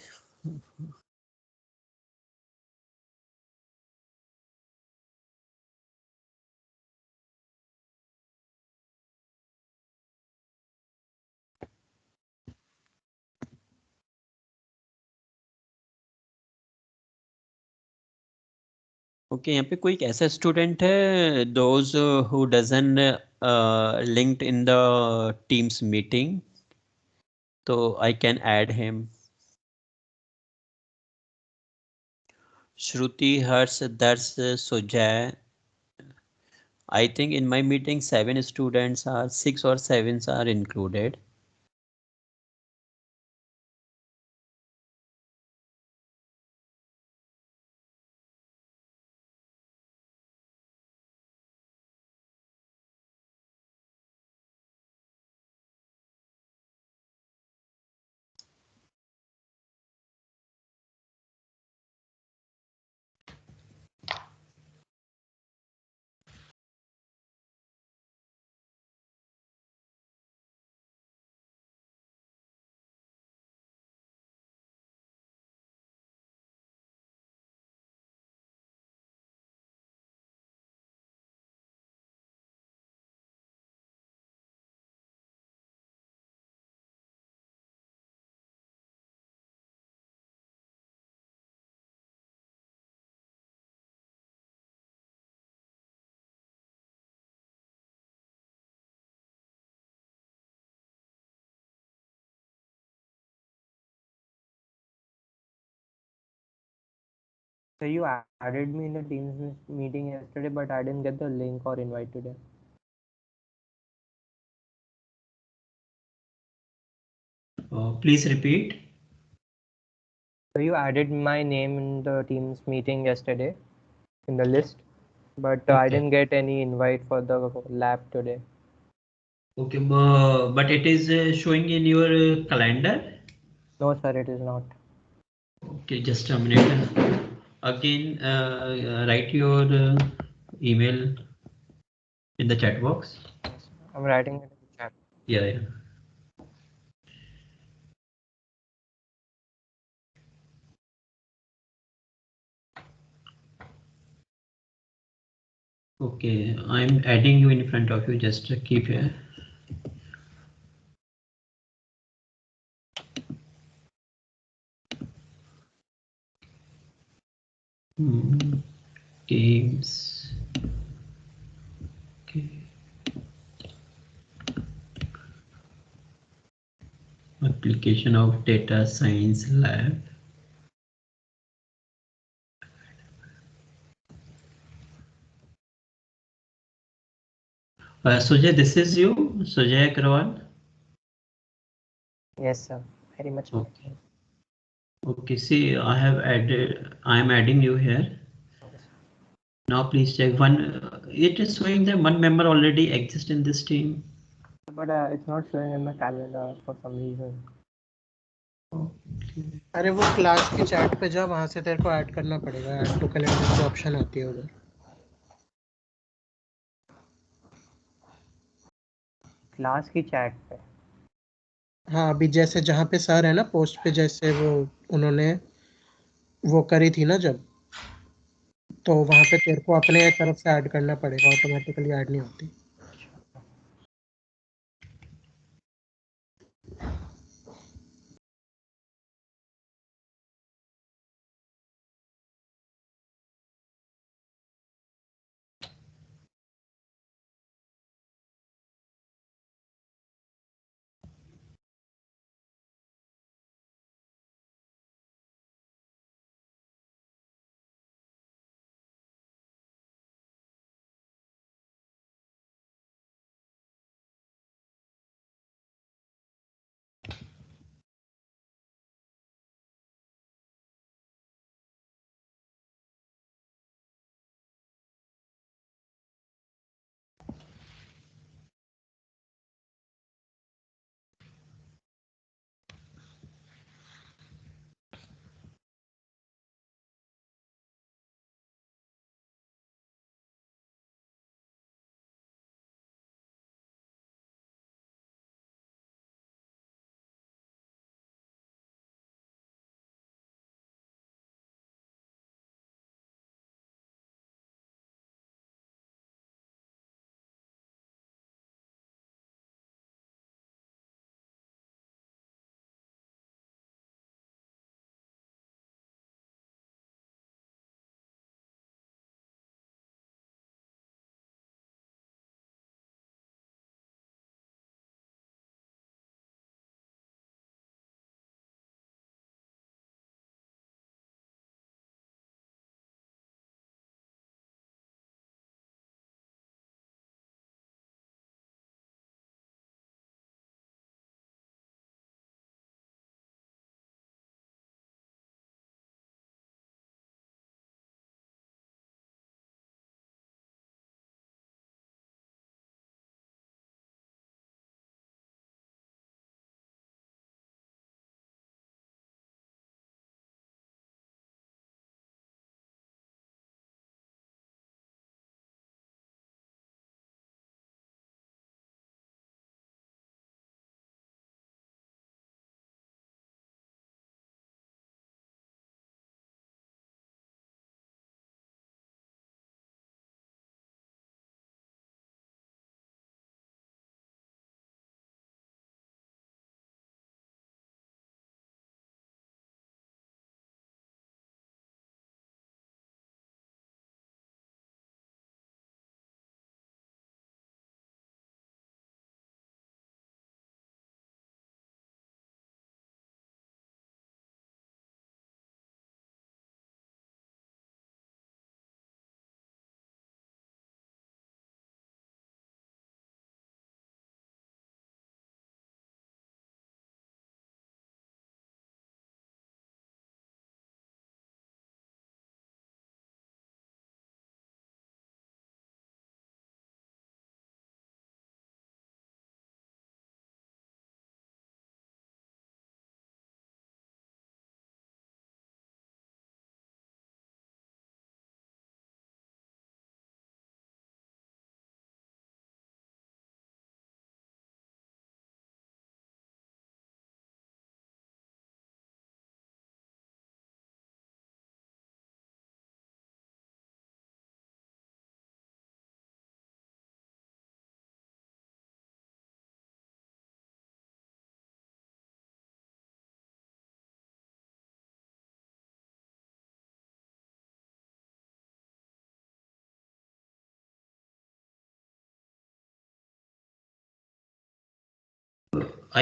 Okay यहाँ पे कोई ऐसा student है those who doesn't linked in the teams meeting, तो I can add him. श्रुति, हर्ष, दर्श, Sujay. I think in my meeting 7 students are 6 or 7 are included. So you added me in the Teams meeting yesterday, but I didn't get the link or invite today. Please repeat. So you added my name in the Teams meeting yesterday in the list, but I Okay. didn't get any invite for the lab today. Okay, but it is showing in your calendar. No, sir, it is not. Okay, just a minute. Again, write your email in the chat box. Yes, I'm writing it in the chat. Yeah, yeah. Okay, I'm adding you in front of you. Just keep here. Teams. Okay. Application of data science lab. Sujay, this is you, Sujay Agrawal. Yes, sir. Very much. Okay. Okay, see, I am adding you here. Now please check it is showing that one member already exists in this team. But it's not showing in my calendar for some reason. Okay. अरे वो class की chat पे जा, वहां से तेरे को add करना पड़ेगा, ऐड टू कैलेंडर की ऑप्शन आती है उधर। क्लास की चैट पे। हाँ, अभी जैसे जहाँ पे सर है ना पोस्ट पे, जैसे वो उन्होंने वो करी थी ना जब, तो वहां पे तेरे को अपने तरफ से ऐड करना पड़ेगा, ऑटोमेटिकली ऐड नहीं होती।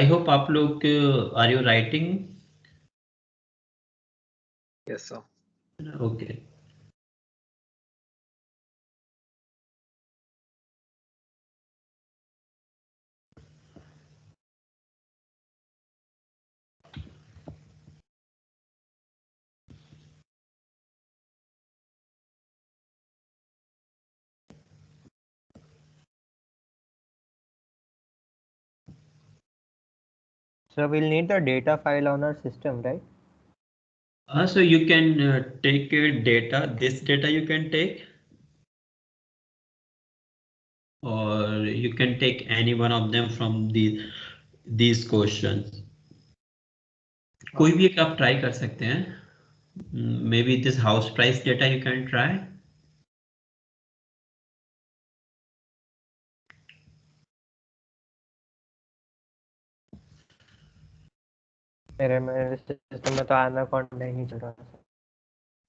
I hope आप लोग are you writing? Yes, sir. Okay. So we'll need the data file on our system, right? So you can take data, this data you can take, or you can take any one of them from these questions. कोई भी एक आप try कर सकते हैं. Maybe this house price data you can try. मेरे system में तो एनाकोंडा ही नहीं चल रहा.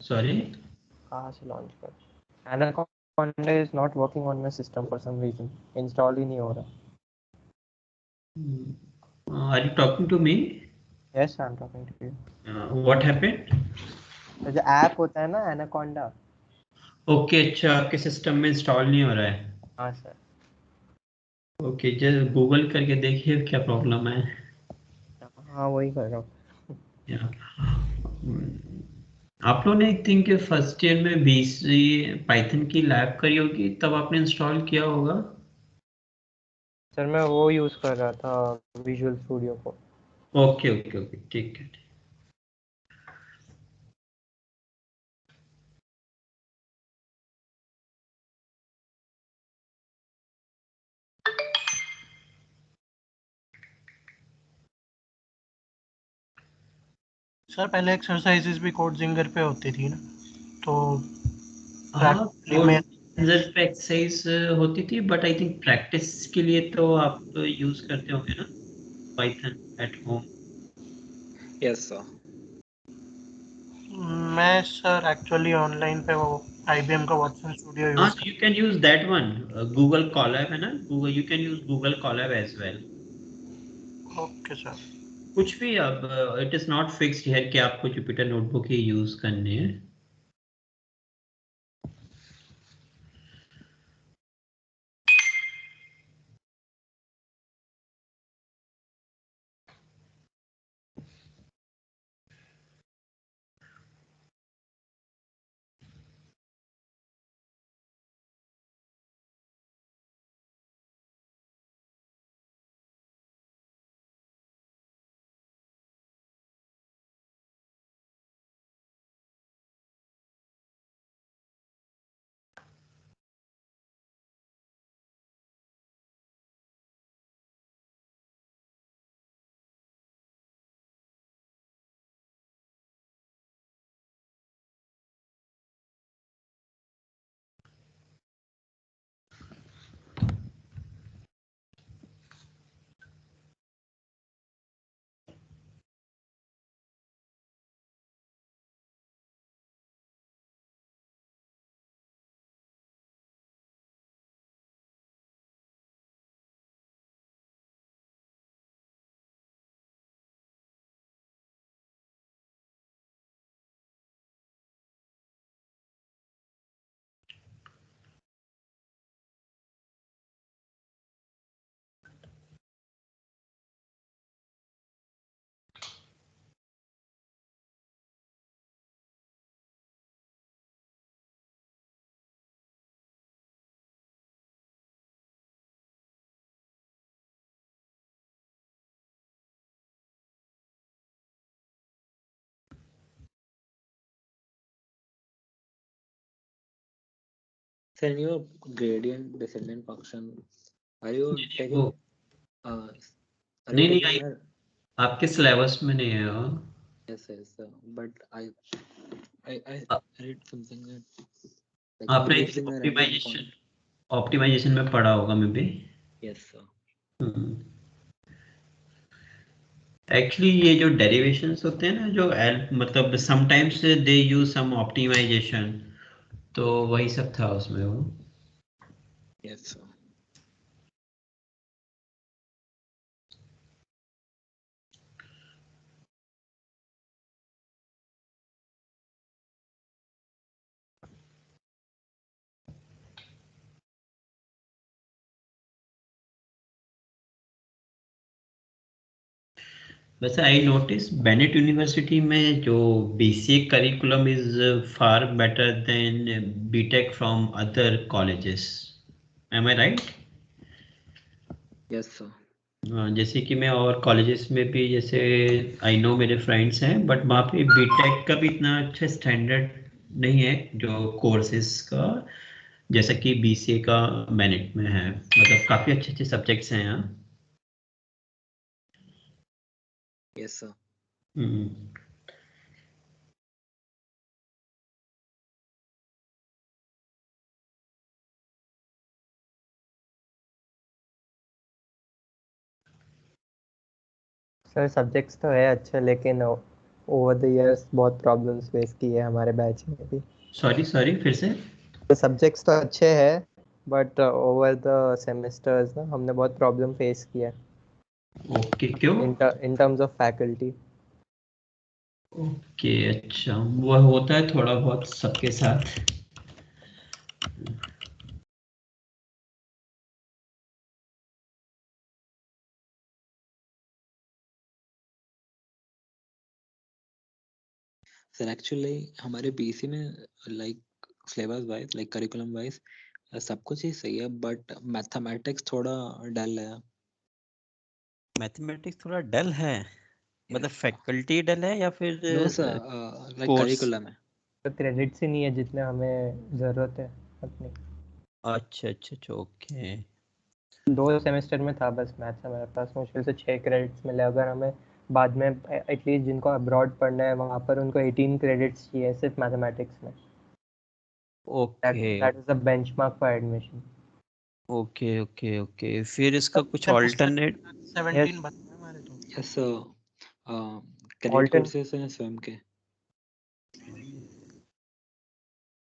Sorry. कहाँ से लॉन्च कर? Anaconda is not working on my system for some reason. Install ही नहीं हो रहा. Are you talking to me? Yes, I'm talking to you. What happened? तो जो ऐप होता है ना एनाकोंडा. Okay, अच्छा आपके सिस्टम में इंस्टॉल नहीं हो रहा है. हाँ सर. ओके, जस्ट गूगल करके देखिए क्या प्रॉब्लम है. हाँ वही कर रहा हूँ. आप लोगों ने आई थिंक फर्स्ट ईयर में बीसी पाइथन की लैब करी होगी, तब आपने इंस्टॉल किया होगा. सर मैं वो यूज़ कर रहा था विजुअल स्टूडियो को. ओके ओके ओके, ठीक है. सर पहले एक्सरसाइजेस भी कोडजिंगर पे होती थी ना, तो हाँ, में पे एक्सरसाइज होती थी, बट आई थिंक प्रैक्टिस के लिए तो आप यूज करते होंगे ना Python at home. Yes, sir. मैं सर एक्चुअली ऑनलाइन पे वो IBM का वाटसन स्टूडियो हाँ, use you can use that one. Google Colab है ना, Google, you can use Google Colab as well. Okay sir. कुछ भी, अब इट इज नॉट फिक्स्ड है कि आपको जुपिटर नोटबुक ही यूज करने हैं. So in your gradient descendant function, are you taking वो are नहीं you नहीं, taking a, आपके सिलेबस में नहीं है वो. yes, but I अ- read something that like आपने using a random optimization point. Optimization में पढ़ा होगा maybe. Yes, sir. Actually ये जो डेरिवेशंस होते हैं ना, जो एल मतलब sometimes they use some optimization, तो वही सब था उसमें वो. Yes, sir. वैसे आई नोटिस बेनेट यूनिवर्सिटी में जो BCA curriculum is far better than BTech from other colleges. Am I right? Yes, sir. जैसे कि मैं और कॉलेजेस में भी जैसे आई नो मेरे फ्रेंड्स हैं, बट वहाँ पे बीटेक का भी इतना अच्छा स्टैंडर्ड नहीं है जो कोर्सेज का, जैसा कि बीसीए का मैनेट में है। मतलब काफ़ी अच्छे अच्छे सब्जेक्ट्स हैं यहाँ। Yes sir. Hmm. Sir subjects तो है अच्छे, लेकिन ओवर द इयर्स बहुत प्रॉब्लम्स फेस की है हमारे बैच में भी। सॉरी सॉरी, फिर से। तो सब्जेक्ट्स तो अच्छे हैं, बट ओवर द सेमेस्टर्स ना हमने बहुत प्रॉब्लम फेस किया है ओके, क्यों? in terms of faculty. Okay, अच्छा, वो होता है थोड़ा बहुत सबके साथ। सर एक्चुअली हमारे बीसी में like syllabus wise like curriculum wise सब कुछ ही सही है, बट मैथमेटिक्स थोड़ा डल है। मैथमेटिक्स थोड़ा डल है, मतलब फैकल्टी डल है या फिर no sir, like course? Curriculum है। तो क्रेडिट्स ही नहीं है जितने हमें ज़रूरत है अपनी। अच्छा अच्छा अच्छा, ओके। 2 सेमेस्टर में था बस मैथ्स हमारे पास, मुश्किल से 6 क्रेडिट्स मिले। अगर हमें बाद में एटलीस्ट जिनको अब्रॉड पढ़ना है वहाँ पर उनको 18 क्रेडिट्स चाहिए सिर्फ मैथमेटिक्स में। Okay that is the benchmark for admission. Okay okay okay, फिर इसका कुछ सेमेस्टर ऑल्टरनेट? 17 बनते हैं हमारे तो। यस सर, क्रेडिट ऑल्टर्न कोर्सेज हैं स्वयं के।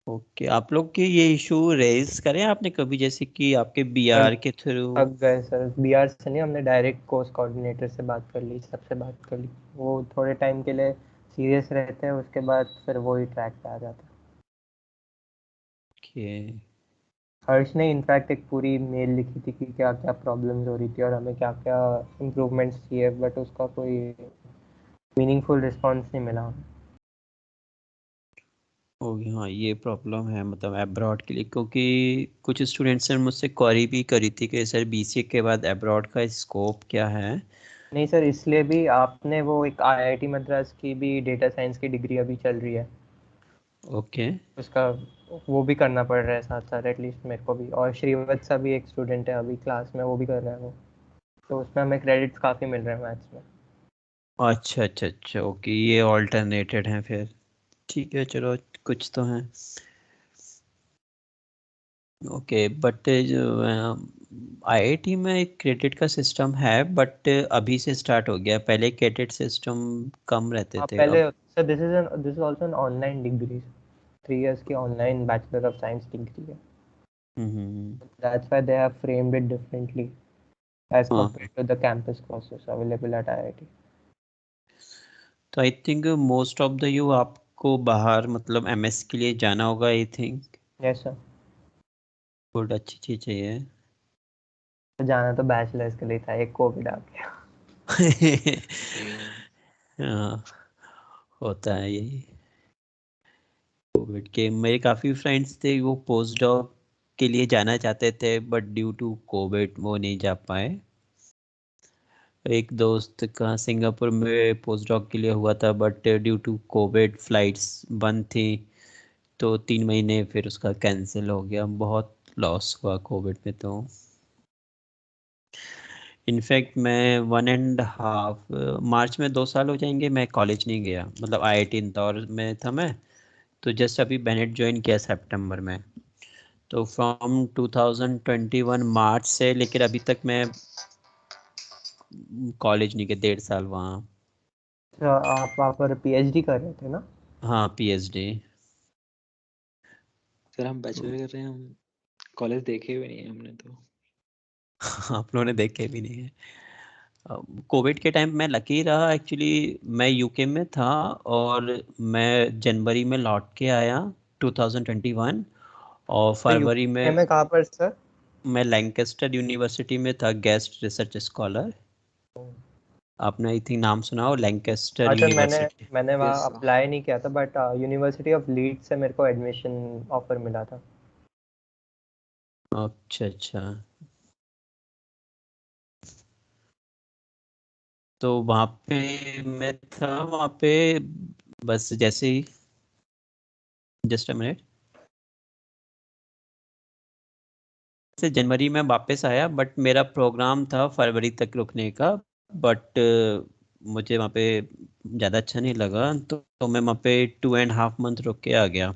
ओके, आप लोग के ये इशू रेज करें आपने कभी, जैसे कि आपके बीआर के थ्रू? थक गए सर, बीआर से नहीं, हमने डायरेक्ट कोर्स कोऑर्डिनेटर से बात कर ली, सबसे बात कर ली। वो थोड़े टाइम के लिए सीरियस रहते हैं, उसके बाद फिर वही ट्रैक पे आ जाता है। ओके हर्ष ने इनफैक्ट एक पूरी मेल लिखी थी कि क्या क्या प्रॉब्लम्स हो रही थी और हमें क्या क्या इम्प्रूवमेंट्स चाहिए, बट उसका कोई मीनिंगफुल रिस्पॉन्स नहीं मिला हमें। ओके, हाँ ये प्रॉब्लम है मतलब अब्रॉड के लिए, क्योंकि कुछ स्टूडेंट्स ने मुझसे क्वेरी भी करी थी कि सर बीसीए के बाद अब्रॉड का स्कोप क्या है। नहीं सर, इसलिए भी आपने वो एक आईआईटी मद्रास की भी डेटा साइंस की डिग्री अभी चल रही है, ओके उसका वो भी करना पड़ रहा है साथ साथ, एटलीस्ट मेरे को भी। और श्रीवत्सा भी एक स्टूडेंट है अभी क्लास में, वो भी कर रहा है वो, तो उसमें हमें क्रेडिट्स काफ़ी मिल रहे हैं मैथ्स में। अच्छा अच्छा अच्छा, ओके, ये ऑल्टरनेटेड हैं फिर। ठीक है, चलो कुछ तो हैं। ओके, बट जो आईआईटी में एक क्रेडिट का सिस्टम है, बट अभी से स्टार्ट हो गया, पहले क्रेडिट सिस्टम कम रहते हाँ थे पहले अब। Sir, this is also an online degree, 3 years की online bachelor of science degree है। Hmm. That's why they have framed it differently as हाँ, compared to the campus courses available at IIT. तो I think most of the you आपको बाहर मतलब MS के लिए जाना होगा, I think. Yes sir. Good, अच्छी चीज है ये। तो जाना तो बैचलर्स के लिए था, एक कोविड आ गया। हाँ, होता है यही। कोविड के मेरे काफ़ी फ्रेंड्स थे, वो पोस्ट डॉक के लिए जाना चाहते थे, बट ड्यू टू कोविड वो नहीं जा पाए। एक दोस्त का सिंगापुर में पोस्ट डॉक के लिए हुआ था, but due to Covid flights बंद थी, तो 3 महीने फिर उसका कैंसिल हो गया। बहुत लॉस हुआ कोविड में तो। इनफैक्ट मैं 1.5 मार्च में 2 साल हो जाएंगे मैं कॉलेज नहीं गया, मतलब आईआईटी इंदौर में था मैं, तो जस्ट अभी बेनेट ज्वाइन किया सितंबर में। तो फ्रॉम 2021 मार्च से लेकर अभी तक मैं कॉलेज नहीं गया, 1.5 साल वहाँ। तो आप वहाँ पर पीएचडी कर रहे थे ना? हाँ, पीएचडी। सर हम बैचलर कर रहे हैं, हम कॉलेज देखे हुए नहीं है हमने तो। आप लोगों ने देखे भी नहीं है। कोविड के टाइम मैं लकी रहा एक्चुअली, मैं यूके में था और मैं जनवरी में लौट के आया 2021, और तो फरवरी यूके में में कहाँ पर सर? मैं लैंकेस्टर यूनिवर्सिटी में था, गेस्ट रिसर्च स्कॉलर। आपने आई थिंक नाम सुना हो, लैंकेस्टर हाँ सर, मैंने यूनिवर्सिटी। मैंने यस वहाँ सर। अप्लाई नहीं किया था, बट यूनिवर्सिटी ऑफ लीड्स से मेरे को एडमिशन ऑफर मिला था। अच्छा अच्छा, तो वहाँ पे मैं था, वहाँ पे बस जैसे ही, जस्ट अ मिनट, से जनवरी में वापस आया, बट मेरा प्रोग्राम था फरवरी तक रुकने का, बट मुझे वहाँ पे ज़्यादा अच्छा नहीं लगा, तो मैं वहाँ पे 2.5 मंथ रुक के आ गया।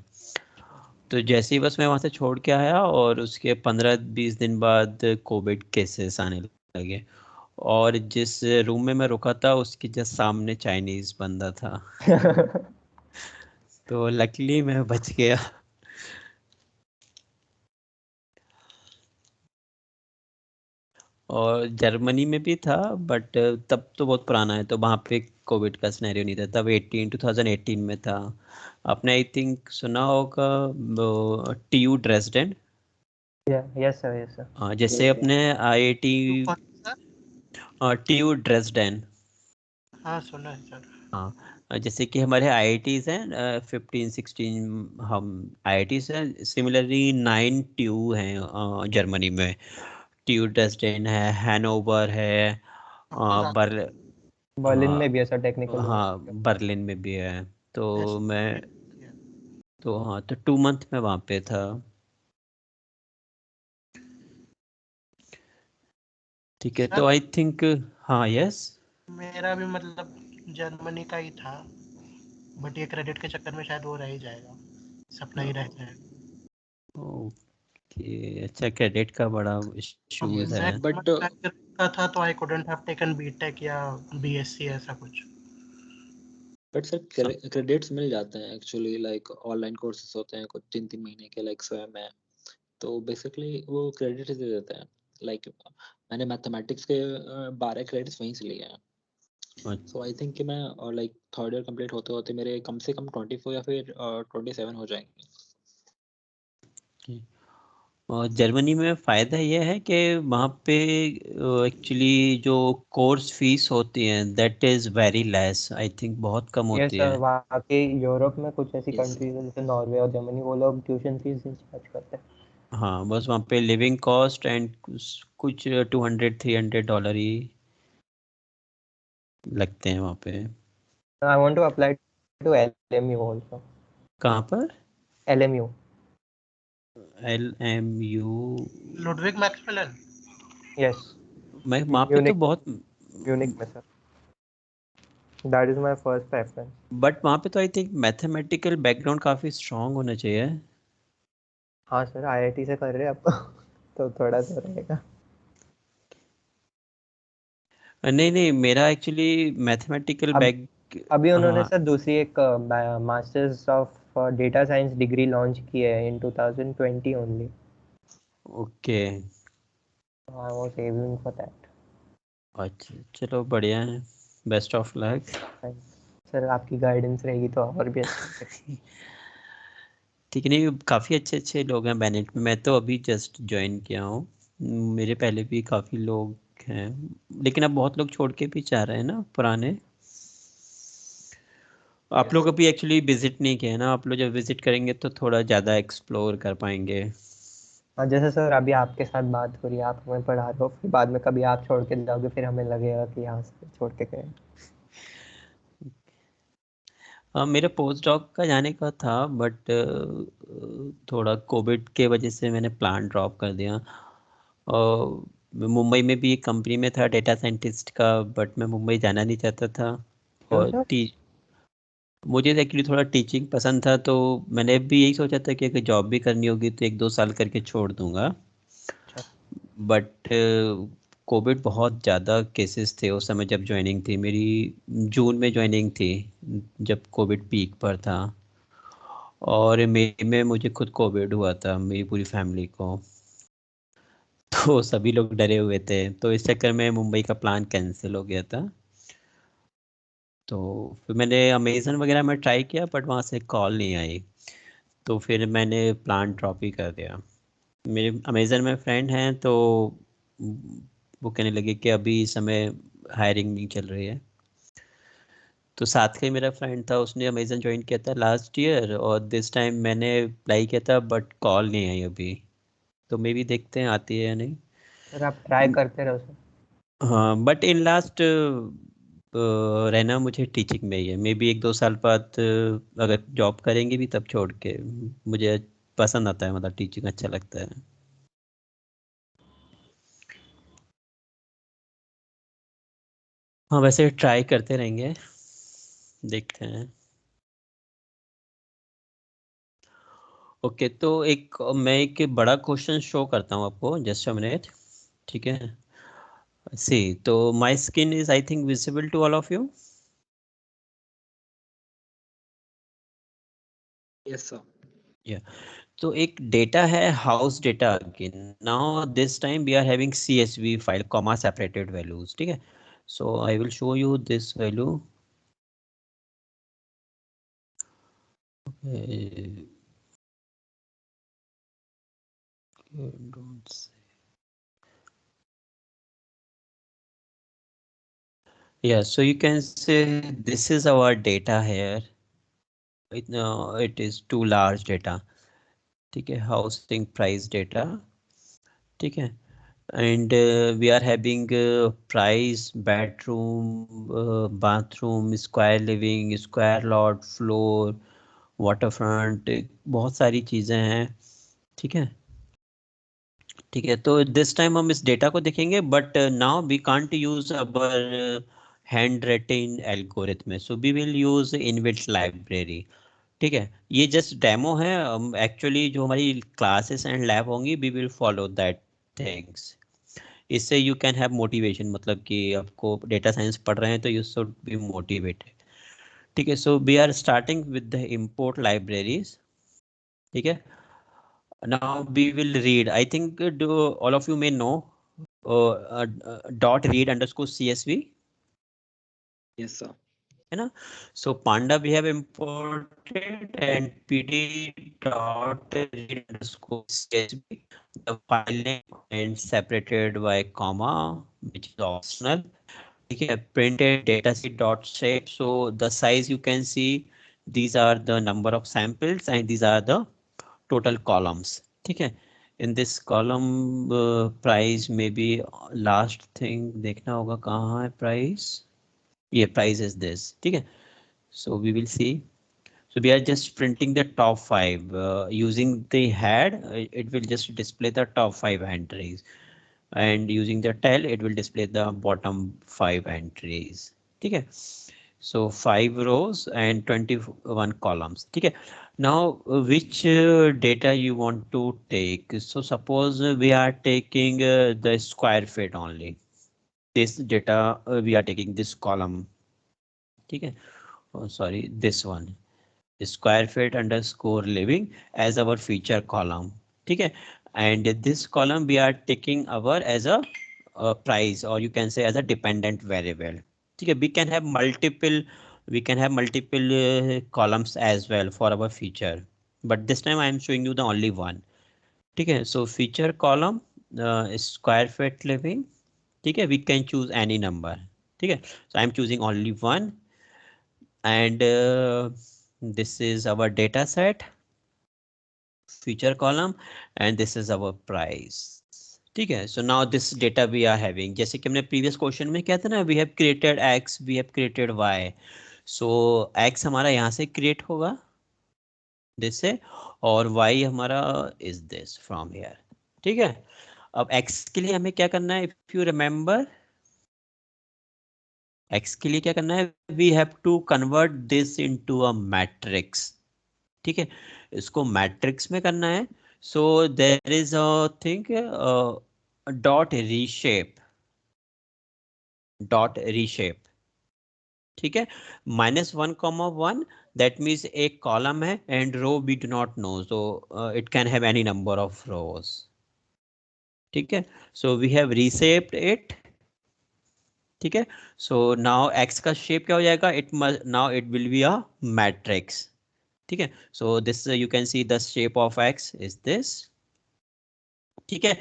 तो जैसे ही बस मैं वहाँ से छोड़ के आया, और उसके 15-20 दिन बाद कोविड केसेस आने लगे, और जिस रूम में मैं रुका था उसके जस्ट सामने चाइनीज बंदा था। तो लकीली मैं बच गया। और जर्मनी में भी था, बट तब तो बहुत पुराना है, तो वहाँ पे कोविड का सिनेरियो नहीं था, तब 2018 में था। आपने आई थिंक सुना होगा TU Dresden, yes sir, yes sir. जैसे अपने IIT कौन सा? TU Dresden. हाँ सुना है सर। हाँ, जैसे कि हमारे IITs हैं 15-16 हम IITs हैं, सिमिलरली 9 TU हैं जर्मनी में। TU ड्रेसडेन है, हैनोवर है, आपको ज्यादा बर बर्लिन हाँ, में भी है सर, टेक्निकल हाँ यूनिवर्सिटी। बर्लिन में भी है। तो बेस्ट मैं, है। तो हाँ, तो 2 मंथ में वहाँ पे था। ठीक है, तो सर आई थिंक, हाँ यस। मेरा भी मतलब जर्मनी का ही था, बट ये क्रेडिट के चक्कर में शायद वो रह ही जाएगा, सपना ही रह जाएगा। ओके, अच्छा, क्रेडिट का बड़ा इश्यूज है। एग्जैक्ट बट का था तो I couldn't have taken BTech या बीएससी ऐसा कुछ। सर क्रेडिट्स मिल जाते हैं एक्चुअली, लाइक ऑनलाइन कोर्सेज होते हैं कुछ 3-3 महीने के, लाइक स्वयं है, तो बेसिकली वो क्रेडिट दे देते हैं। लाइक मैंने मैथमेटिक्स के 12 क्रेडिट्स वहीं से लिए हैं। सो आई थिंक कि मैं और लाइक थर्ड ईयर कंप्लीट होते होते मेरे कम से कम 24 या फिर 27 हो जाएंगे। और जर्मनी में फ़ायदा यह है कि वहाँ पे एक्चुअली जो कोर्स फीस होती है that is very less, I think बहुत कम यस होती सर, है। वहाँ के यूरोप में कुछ ऐसी यस कंट्रीज है जैसे नॉर्वे और जर्मनी, वो लोग ट्यूशन फीस नहीं चार्ज करते। हाँ, बस वहाँ पे लिविंग कॉस्ट एंड कुछ $200-300 ही लगते हैं वहाँ पे। I want to apply to LMU also. कहाँ पर? LMU। LMU? Ludwig Maximilian. Yes. मैं वहाँ पे तो म्यूनिक, बहुत, म्यूनिक में sir, that is my first preference. But वहाँ पे तो आई थिंक मैथमेटिकल बैकग्राउंड काफ़ी स्ट्रांग होना चाहिए। हाँ सर, IIT से कर रहे हैं आप तो थोड़ा तो रहेगा। नहीं नहीं, मेरा एक्चुअली मैथमेटिकल अब बैक, अभी उन्होंने हाँ। सर दूसरी एक masters of data science degree launch की है in 2020 only. Okay, I was eyeing for that. अच्छा, चलो बढ़िया है, बेस्ट ऑफ लक। सर आपकी गाइडेंस रहेगी तो और भी अच्छा है। ठीक है, नहीं काफ़ी अच्छे अच्छे लोग हैं बैनेट में, मैं तो अभी जस्ट ज्वाइन किया हूँ, मेरे पहले भी काफ़ी लोग हैं, लेकिन अब बहुत लोग छोड़ के भी जा रहे हैं ना पुराने। आप लोग अभी एक्चुअली विजिट नहीं किए हैं ना, आप लोग जब विजिट करेंगे तो थोड़ा ज़्यादा एक्सप्लोर कर पाएंगे। हाँ जैसे सर अभी आपके साथ बात हो रही है, आप हमें पढ़ा रहे हो, फिर बाद में कभी आप छोड़ के जाओगे, फिर हमें लगेगा कि यहाँ से छोड़ के गए। मेरा पोस्ट डॉक का जाने का था, बट थोड़ा कोविड के वजह से मैंने प्लान ड्रॉप कर दिया। और मुंबई में भी एक कंपनी में था डेटा साइंटिस्ट का, बट मैं मुंबई जाना नहीं चाहता था। क्यों और सर? मुझे एक्चुअली थोड़ा टीचिंग पसंद था, तो मैंने भी यही सोचा था कि अगर जॉब भी करनी होगी तो 1-2 साल करके छोड़ दूंगा। अच्छा। बट कोविड बहुत ज़्यादा केसेस थे उस समय जब ज्वाइनिंग थी मेरी, जून में ज्वाइनिंग थी जब कोविड पीक पर था, और मई में मुझे खुद कोविड हुआ था, मेरी पूरी फैमिली को। तो सभी लोग डरे हुए थे, तो इस चक्कर में मुंबई का प्लान कैंसिल हो गया था। तो फिर मैंने अमेज़न वगैरह में ट्राई किया, बट वहाँ से कॉल नहीं आई, तो फिर मैंने प्लान ड्रॉप ही कर दिया। मेरे अमेज़न में फ्रेंड हैं, तो वो कहने लगे कि अभी इस समय हायरिंग नहीं चल रही है। तो साथ का ही मेरा फ्रेंड था, उसने अमेज़न ज्वाइन किया था लास्ट ईयर, और दिस टाइम मैंने अप्लाई किया था, बट कॉल नहीं आई अभी, तो मे भी देखते हैं आती है या नहीं। सर आप ट्राई करते रहो सर। हाँ, बट इन लास्ट रहना मुझे टीचिंग में ही है। मे बी 1-2 साल बाद अगर जॉब करेंगे भी तब छोड़ के, मुझे पसंद आता है, मतलब टीचिंग अच्छा लगता है। हाँ वैसे ट्राई करते रहेंगे, देखते हैं। ओके तो मैं एक बड़ा क्वेश्चन शो करता हूँ आपको, जस्ट अ मिनट, ठीक है। सी तो my screen is I think visible to all of you. Yes sir. या तो एक डेटा है house data again, now this time we are having CSV file comma separated values, ठीक है। So I will show you this value. Yeah, so you can say this is our data here. It is too large data. ठीक है, housing price data. ठीक है, and we are having price, bedroom, bathroom, square living, square lot, floor, waterfront, बहुत सारी चीजें हैं, ठीक है। ठीक है, तो दिस टाइम हम इस डेटा को देखेंगे, but now we can't use our handwritten algorithm, so we will use inbuilt library. ठीक है, ये जस्ट डेमो है, एक्चुअली जो हमारी क्लासेस एंड लैब होंगी we will follow that things. इससे यू कैन हैव मोटिवेशन, मतलब कि आपको डेटा साइंस पढ़ रहे हैं तो यू शुड बी मोटिवेटेड। ठीक है, so we are starting with the import libraries. ठीक है, now we will read, I think all of you may know dot read underscore CSV, yes sir. है ना। So panda we have imported and pd dot read underscore CSV, the file name and separated by comma, which is optional. ठीक है, printed dataset dot shape, so the size you can see, these are the number of samples and these are the total columns। ठीक है, in this column price में भी last thing देखना होगा, कहाँ है price, ये price is this। ठीक है, so we will see, so we are just printing the top 5 using the head, it will just display the top 5 entries, and using the tail it will display the bottom 5 entries। ठीक है, so 5 rows and 21 columns। ठीक है, now which data you want to take, so suppose we are taking the square feet only, this data we are taking this column। ठीक है, oh, sorry, this one, square feet underscore living as our feature column। ठीक है, and this column we are taking our as a price, or you can say as a dependent variable। ठीक है, we can have multiple columns as well for our feature, but this time I am showing you the only one। ठीक है, so feature column square feet living। ठीक है, we can choose any number। ठीक है, so I am choosing only one, and this is our data set feature column, and this is our price। ठीक है, so now this data we are having, जैसे कि हमने previous question में क्या था ना, we have created x, we have created y, so x हमारा यहाँ से create होगा this से, और y हमारा is this from here। ठीक है, अब x के लिए हमें क्या करना है, if you remember, x के लिए क्या करना है, we have to convert this into a matrix। ठीक है, इसको मैट्रिक्स में करना है, so there is a thing dot reshape, dot reshape. ठीक है, -1, दैट मीन्स एक कॉलम है and row we do not know, so it can have any number of rows. ठीक है, so we have reshaped it. ठीक है, so now X का shape क्या हो जाएगा, now it will be a matrix. ठीक है, so this you can see the shape of X is this. ठीक है,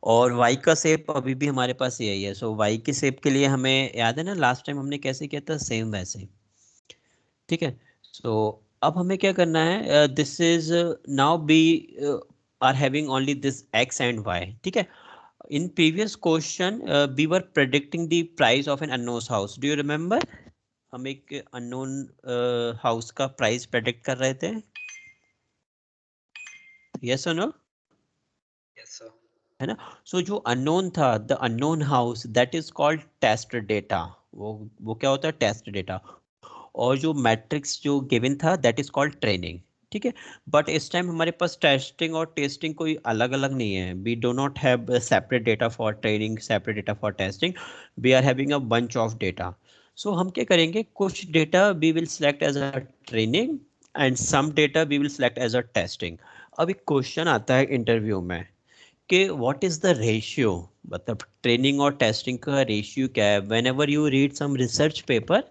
और y का शेप अभी भी हमारे पास यही है, सो y के शेप के लिए हमें याद है ना, लास्ट टाइम हमने कैसे किया था, सेम वैसे। ठीक है, सो अब हमें क्या करना है, this is now be are having only this x and y। ठीक है, in previous question we were predicting the price of an unknown house. Do you remember? हम एक unknown house का price predict कर रहे थे. Yes or no? Yes sir. है ना? So जो unknown था, the unknown house, that is called test data. वो क्या होता है? Test data. और जो मैट्रिक्स जो गिवन था दैट इज कॉल्ड ट्रेनिंग. ठीक है, बट इस टाइम हमारे पास टेस्टिंग और टेस्टिंग कोई अलग अलग नहीं है. We do not have separate data for training, separate data for testing. We are having a bunch of data. So हम क्या करेंगे, कुछ data we will select as a training and some data we will select as a testing. अब एक question आता है interview में कि व्हाट इज द रेशियो, मतलब ट्रेनिंग और टेस्टिंग का रेशियो क्या है. Whenever you read some research paper,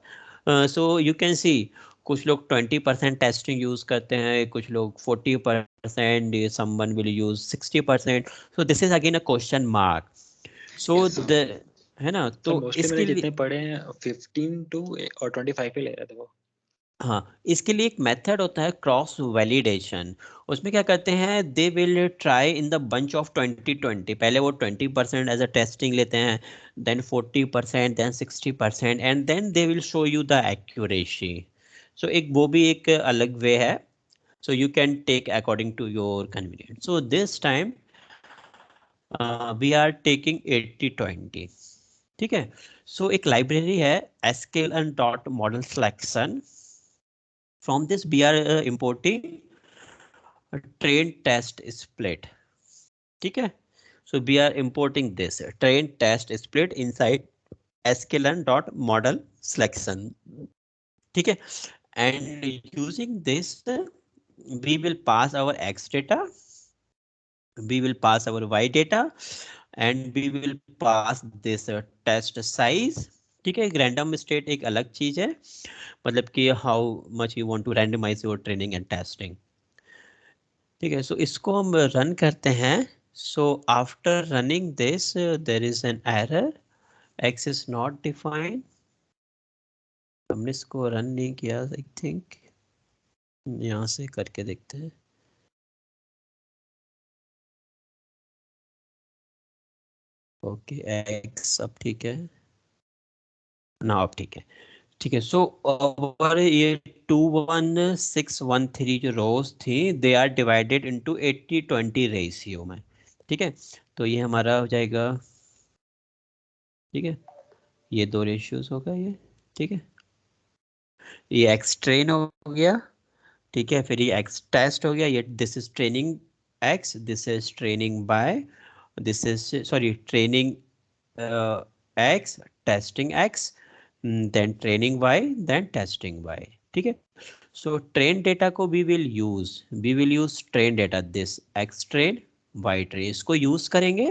so you can सी कुछ लोग 20% टेस्टिंग यूज करते हैं, कुछ लोग 40%, someone will use 60%. So this is again a question mark. So Yes, sir. The है ना, तो तो मोस्टली इसके मैंने लिए जितने पढ़े हैं 15 to और 25 पे ले रहे थे वो. हाँ, इसके लिए एक मेथड होता है क्रॉस वैलिडेशन. उसमें क्या करते हैं, they will try in the bunch of 2020. पहले वो 20% एज अ टेस्टिंग लेते हैं, then 40%, then 60%, and then they will show you the accuracy. So एक वो भी एक अलग वे है. So you can take according to your convenience. So this time we are taking 80-20. ठीक है. सो एक लाइब्रेरी है sklearn dot model selection. From this we are importing a train test split. ठीक है. So we are importing this train test split inside sklearn dot model selection. ठीक है. And using this we will pass our x data, we will pass our y data, and we will pass this test size. ठीक है. एक random state एक अलग चीज है, मतलब कि how much you want to randomize your training and testing. ठीक है. सो इसको हम रन करते हैं. So after running this there is an error, x is not defined. हमने इसको रन नहीं किया, आई थिंक यहाँ से करके देखते हैं. ओके, एक्स अब ठीक है ना, अब ठीक है. ठीक है. सो और ये 21613 जो रोज थी they are divided into 80-20 ratio में. ठीक है. तो ये हमारा हो जाएगा. ठीक है, ये दो रेशियोज होगा ये. ठीक है, ये एक्स ट्रेन हो गया. ठीक है, फिर ये एक्स टेस्ट हो गया. ये this is training x, this is training bye, this is sorry training x, testing x, then training y, then testing y. ठीक है. So train data को we will use train data, this x train y train, इसको use करेंगे.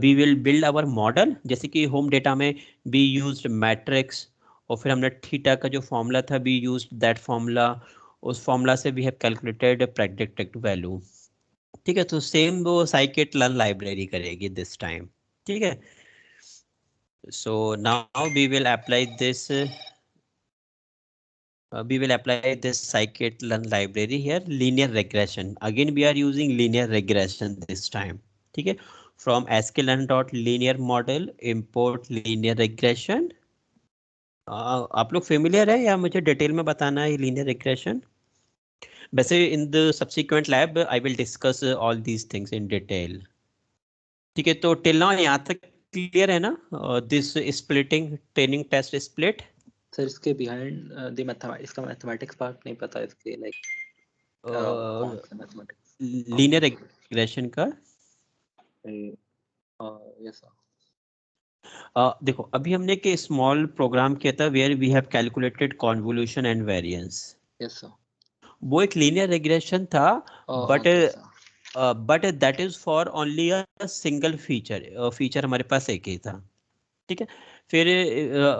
We will build our model. जैसे कि home data में we used matrix, और फिर हमने थीटा का जो फॉर्मूला था we used that formula. उस फॉर्मूला से we have calculated predicted value. ठीक है. तो सेम वो scikit-learn लाइब्रेरी करेगी this time. ठीक है. So now we will apply this scikit-learn library here, linear regression. Again we are using linear regression this time. ठीक है. From sklearn dot linear model import linear regression. आप लोग familiar है या मुझे डिटेल में बताना है linear regression? वैसे in the subsequent lab I will discuss all these things in detail. ठीक है. तो till now यहाँ तक क्लियर है ना, this splitting training test split? Sir इसके बिहाइंड द मैथमेटिक्स का मैथमेटिक्स पार्ट नहीं पता इसके, लाइक कौन सा मैथमेटिक्स लीनियर रिग्रेशन का. Yes sir. देखो अभी हमने एक स्मॉल प्रोग्राम किया था where we have calculated convolution and variance. Yes sir. वो एक लीनियर रिग्रेशन था, but that is for only a single feature हमारे पास एक ही था. ठीक है. फिर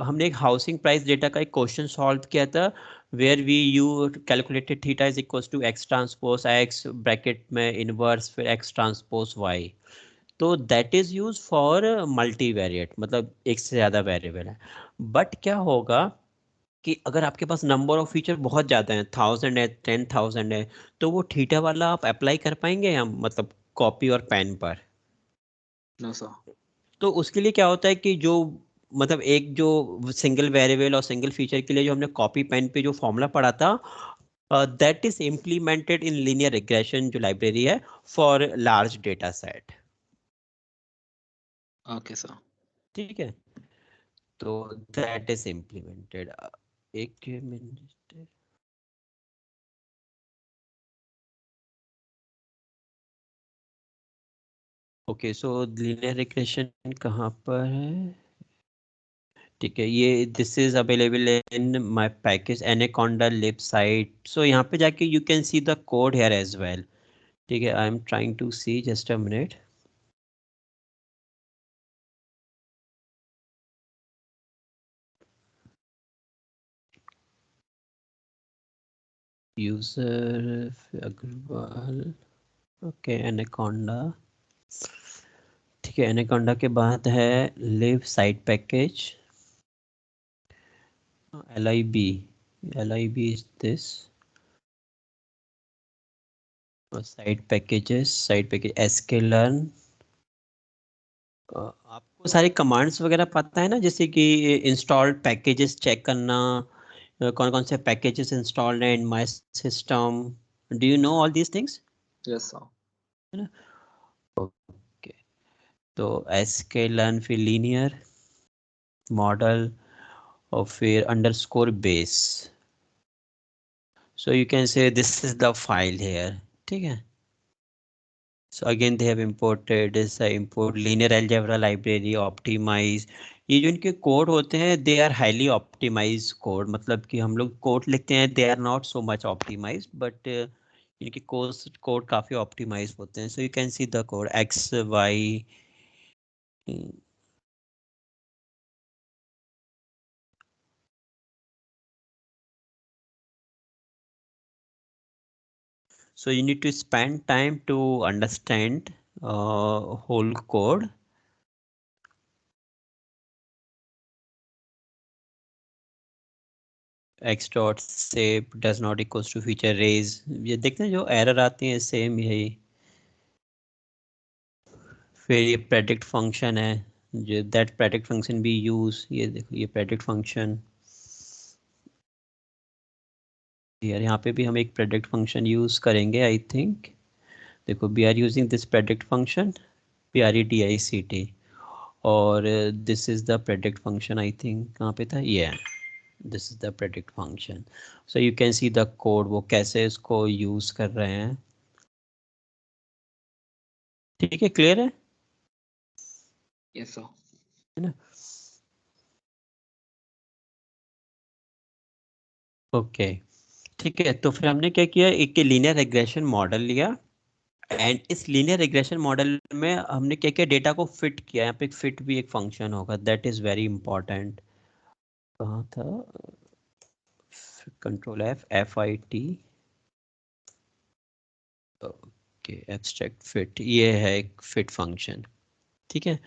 हमने एक हाउसिंग प्राइस डेटा का एक क्वेश्चन सॉल्व किया था where we you calculated theta is equal to x transpose x bracket में इनवर्स फिर एक्स ट्रांसपोज वाई. तो that is use for multivariate, मतलब एक से ज़्यादा वेरिएबल है. बट क्या होगा कि अगर आपके पास नंबर ऑफ फीचर बहुत ज़्यादा है, 1000 है, 10,000 है, तो वो थीटा वाला आप अप्लाई कर पाएंगे या मतलब कॉपी और पेन पर? No sir. तो उसके लिए क्या होता है कि जो मतलब एक जो सिंगल वेरिएबल और सिंगल फीचर के लिए जो हमने कॉपी पेन पे जो फॉर्मूला पढ़ा था, that is implemented in linear regression जो लाइब्रेरी है for large data set. Okay sir. ठीक है, तो दैट इज इम्प्लीमेंटेड। एक minute, okay so linear regression कहाँ पर है? ठीक है, ये this is available in my package Anaconda lib site. So यहाँ पे जाके you can see the code here as well. ठीक है, I am trying to see, just a minute. User Agarwal, okay anaconda. ठीक है, एनाकोंडा के बाद है live site package, lib, lib is this, site packages, site package sklearn। आपको सारी commands वगैरह पता है ना, जैसे कि इंस्टॉल्ड पैकेजेस चेक करना, कौन कौन से पैकेजेस इंस्टॉल्ड हैं in my system, do you know all these things? Yes sir. है ना? ओके, तो sklearn फिर लीनियर मॉडल और फिर underscore base. So you can से this is the file hair. ठीक है, so again they have imported this import linear algebra library optimize। ये जो इनके कोड होते हैं they are highly optimize code, मतलब कि हम लोग कोड लिखते हैं they are not so much optimize, but इनके कोड काफी ऑप्टिमाइज होते हैं। So you can see the code x y. So you need to spend time to understand whole code. X dot shape does not equals to feature raise। ये देखते हैं जो error आती है सेम यही। फिर ये predict फंक्शन है, जो that predict फंक्शन भी यूज, ये देखो ये predict फंक्शन यार, यहाँ पे भी हम एक predict फंक्शन यूज करेंगे आई थिंक। देखो we are using this predict function PREDICT, और this is the predict function I think, कहाँ पे था ये, this is the predict function. So you can see the code, वो कैसे इसको यूज कर रहे हैं। ठीक है, क्लियर है? Yes sir. है ना? ओके ठीक है, तो फिर हमने क्या किया, एक लीनियर रिग्रेशन मॉडल लिया, एंड इस लीनियर रिग्रेशन मॉडल में हमने क्या किया, डेटा को फिट किया। यहाँ पे एक फिट भी एक फंक्शन होगा, दैट इज वेरी इंपॉर्टेंट। कहाँ था, control F, FIT, okay abstract fit, ये है एक फिट फंक्शन। ठीक है,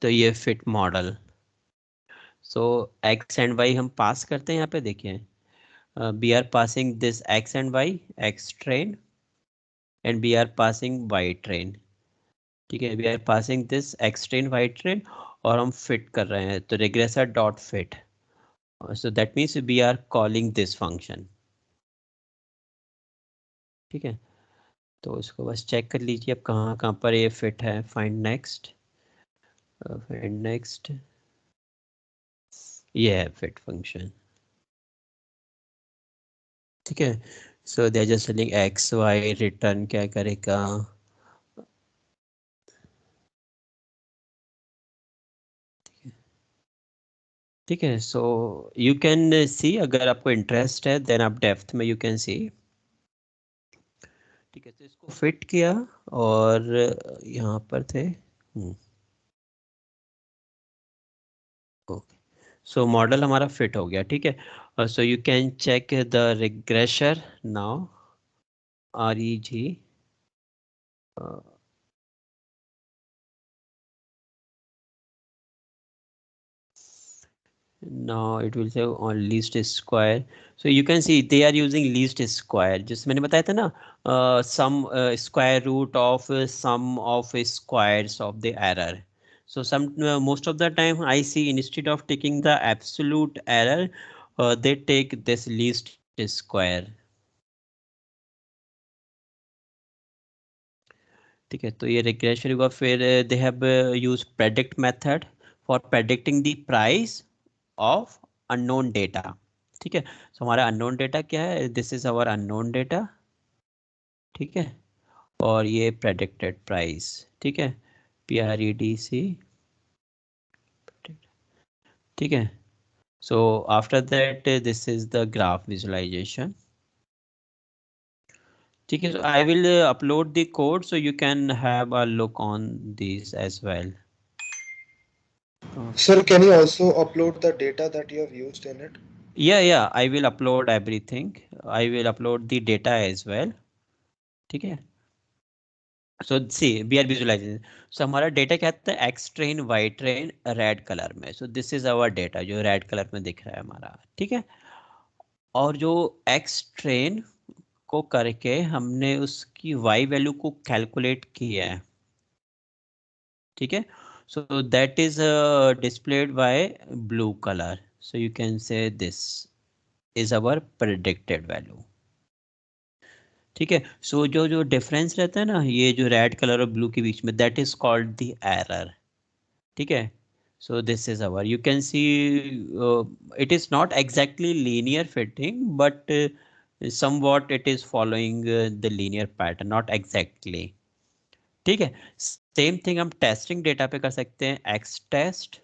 तो ये fit model. So x and y हम पास करते हैं यहाँ पे, देखिए we are passing this x and y, x train, and we are passing y train. ठीक है, we are passing this x train y train, और हम फिट कर रहे हैं, तो regressor dot fit. So that means we are calling this function. ठीक है, तो इसको बस चेक कर लीजिए अब कहाँ कहाँ पर ये फिट है। फाइंड नेक्स्ट, फाइंड नेक्स्ट, ये है फिट फंक्शन। ठीक है, so they are just telling X Y return क्या करेगा। ठीक है, सो यू कैन सी, अगर आपको इंटरेस्ट है देन आप डेप्थ में यू कैन सी। ठीक है, तो इसको फिट किया, और यहाँ पर थे, ओके, सो मॉडल हमारा फिट हो गया। ठीक है, so you can check the regressor now, REG, now it will say on least square, so you can see they are using least square, जिस मैंने बताया था ना, sum square root of sum of squares of the error। So most of the time I see instead of taking the absolute error, they take this least square. ठीक है, तो ये regression हुआ. फिर they have used predict method for predicting the price of unknown data. ठीक है, so हमारा unknown data क्या है? This is our unknown data. ठीक है, और ये predicted price. ठीक है, PREDC. ठीक है, so after that this is the graph visualization. ठीक है, so I will upload the code so you can have a look on these as well. Sir, can you also upload the data that you have used in it? Yeah, I will upload everything. I will upload the data as well. ठीक है, so see we are visualizing. So हमारा data क्या आता है? X train, Y train, red colour में. So this is our data जो red colour में दिख रहा है हमारा. ठीक है, और जो X train को करके हमने उसकी Y वैल्यू को कैलकुलेट किया है. ठीक है, so that is displayed by blue color. So you can say this is our predicted value. ठीक है, so जो डिफरेंस रहता है ना, ये जो रेड कलर और ब्लू के बीच में, that is called the error. ठीक है, so this is our, you can see it is not exactly linear fitting, but somewhat it is following the linear pattern, not exactly. ठीक है, same thing हम testing data पे कर सकते हैं. X test,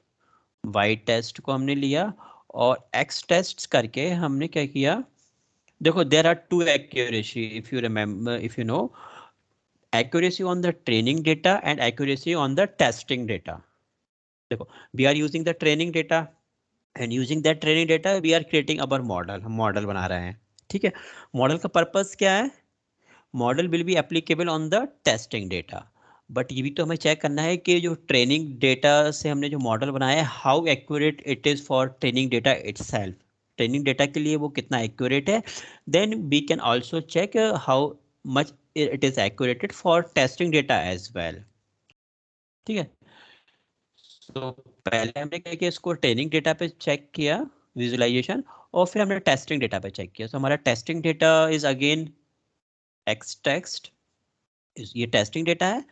Y test को हमने लिया और एक्स टेस्ट करके हमने क्या किया? देखो, there are two accuracy, if you remember, if you know, accuracy on the training data and accuracy on the testing data. देखो, we are using the training data and using that training data we are creating our model. हम model बना रहे हैं. ठीक है, model का purpose क्या है? Model will be applicable on the testing data. But ये भी तो हमें चेक करना है कि जो ट्रेनिंग डेटा से हमने जो मॉडल बनाया है, how accurate it is for training data itself. Training data के लिए वो कितना एक्यूरेट है. Then we can also check how much it is accurated for testing data as well. ठीक है, तो पहले हमने क्या किया? इसको ट्रेनिंग डेटा पे चेक किया विजुअलाइजेशन, और फिर हमने टेस्टिंग डेटा पे चेक किया. तो हमारा testing data is again X text, ये टेस्टिंग डेटा है.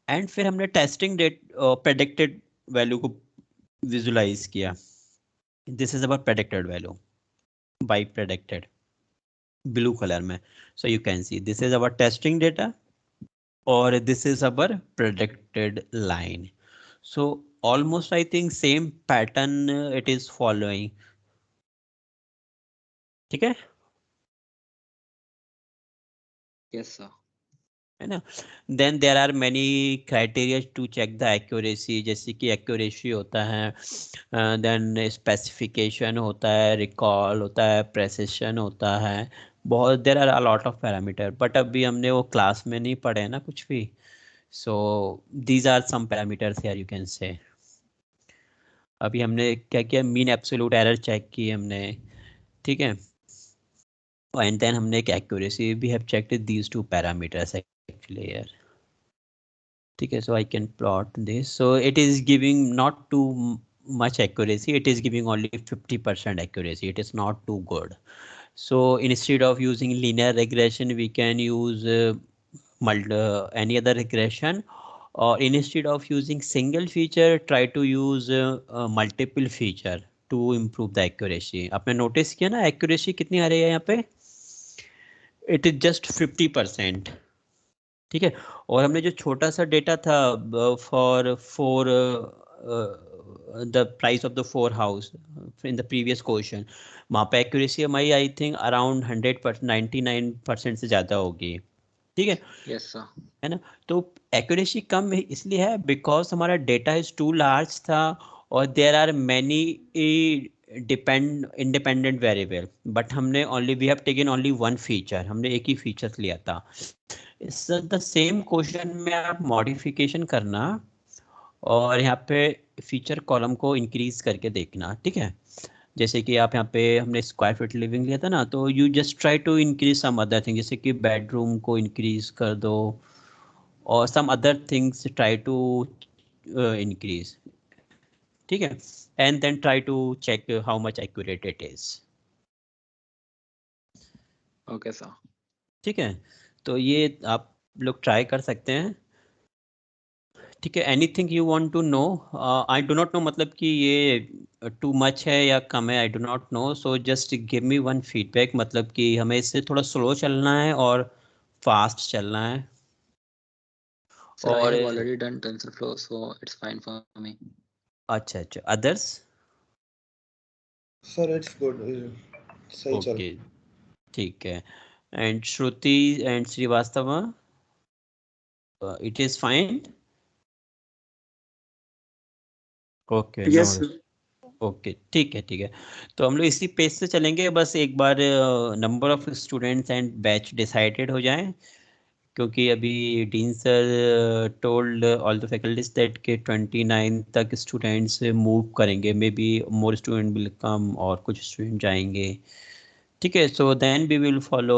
एंड फिर हमने टेस्टिंग प्रेडिक्टेड वैल्यू को विजुलाइज किया. This is our predicted value by predicted, blue colour में. So you can see this is our testing data और this is our predicted line. So almost I think same pattern it is following. ठीक है, yes sir, है ना. Then there are many criteria to check the accuracy, जैसे कि accuracy होता है, then specification होता है, रिकॉल होता है, प्रेसिशन होता है, बहुत there are a lot of parameter. But अभी हमने वो क्लास में नहीं पढ़े ना कुछ भी. So these are some parameters here you can say. अभी हमने क्या किया? मीन एब्सोल्यूट एरर चेक की हमने. ठीक है, एंड देन हमने एक accuracy we have checked these two parameters actually here. ठीक है, so I can plot this. So it is giving not too much accuracy, it is giving only 50% accuracy. It is not too good. So instead of using linear regression we can use any other regression, or instead of using single feature try to use multiple feature to improve the accuracy. आपने notice किया ना accuracy कितनी आ रही है यहाँ पे? It is just 50%. ठीक है, और हमने जो छोटा सा डेटा था for the price of the 4 house in the previous question, वहाँ पे एक्यूरेसी हमारी आई थिंक अराउंड 100%, 99% से ज़्यादा होगी. ठीक है, यस सर, है ना. तो एक्यूरेसी कम इसलिए है बिकॉज हमारा डेटा इज टू लार्ज था और there are many independent variable. But हमने only we have taken only one feature, हमने एक ही फीचर लिया था. इस द सेम क्वेश्चन में आप मॉडिफिकेशन करना और यहाँ पे फीचर कॉलम को इंक्रीज करके देखना. ठीक है, जैसे कि आप यहाँ पे हमने स्क्वायर फीट लिविंग लिया था ना, तो you just try to increase some other thing, जैसे कि बेडरूम को इंक्रीज कर दो और some other things try to increase. ठीक है, and then try to check how much accurate it is. Okay sir. ठीक है, तो ये आप लोग ट्राई कर सकते हैं. ठीक है, anything you want to know? I do not know मतलब कि ये टू मच है या कम है, I do not know. So just give me one feedback, मतलब कि हमें इससे थोड़ा स्लो चलना है और फास्ट चलना है. Sir, I और have already done TensorFlow, so it's fine for me. अच्छा अच्छा, अदर्स? Sir, it's good. सही चल. ओके, ठीक है. And Shruti and Srivastava, it is fine? Okay, no. Okay, ठीक है, ठीक है. तो हम लोग इसी पेज से चलेंगे. बस एक बार number of students and batch decided हो जाएं, क्योंकि अभी dean sir told all the faculties that के 29 तक स्टूडेंट्स मूव करेंगे. Maybe more student will come और कुछ स्टूडेंट जाएंगे. ठीक है, so then we will follow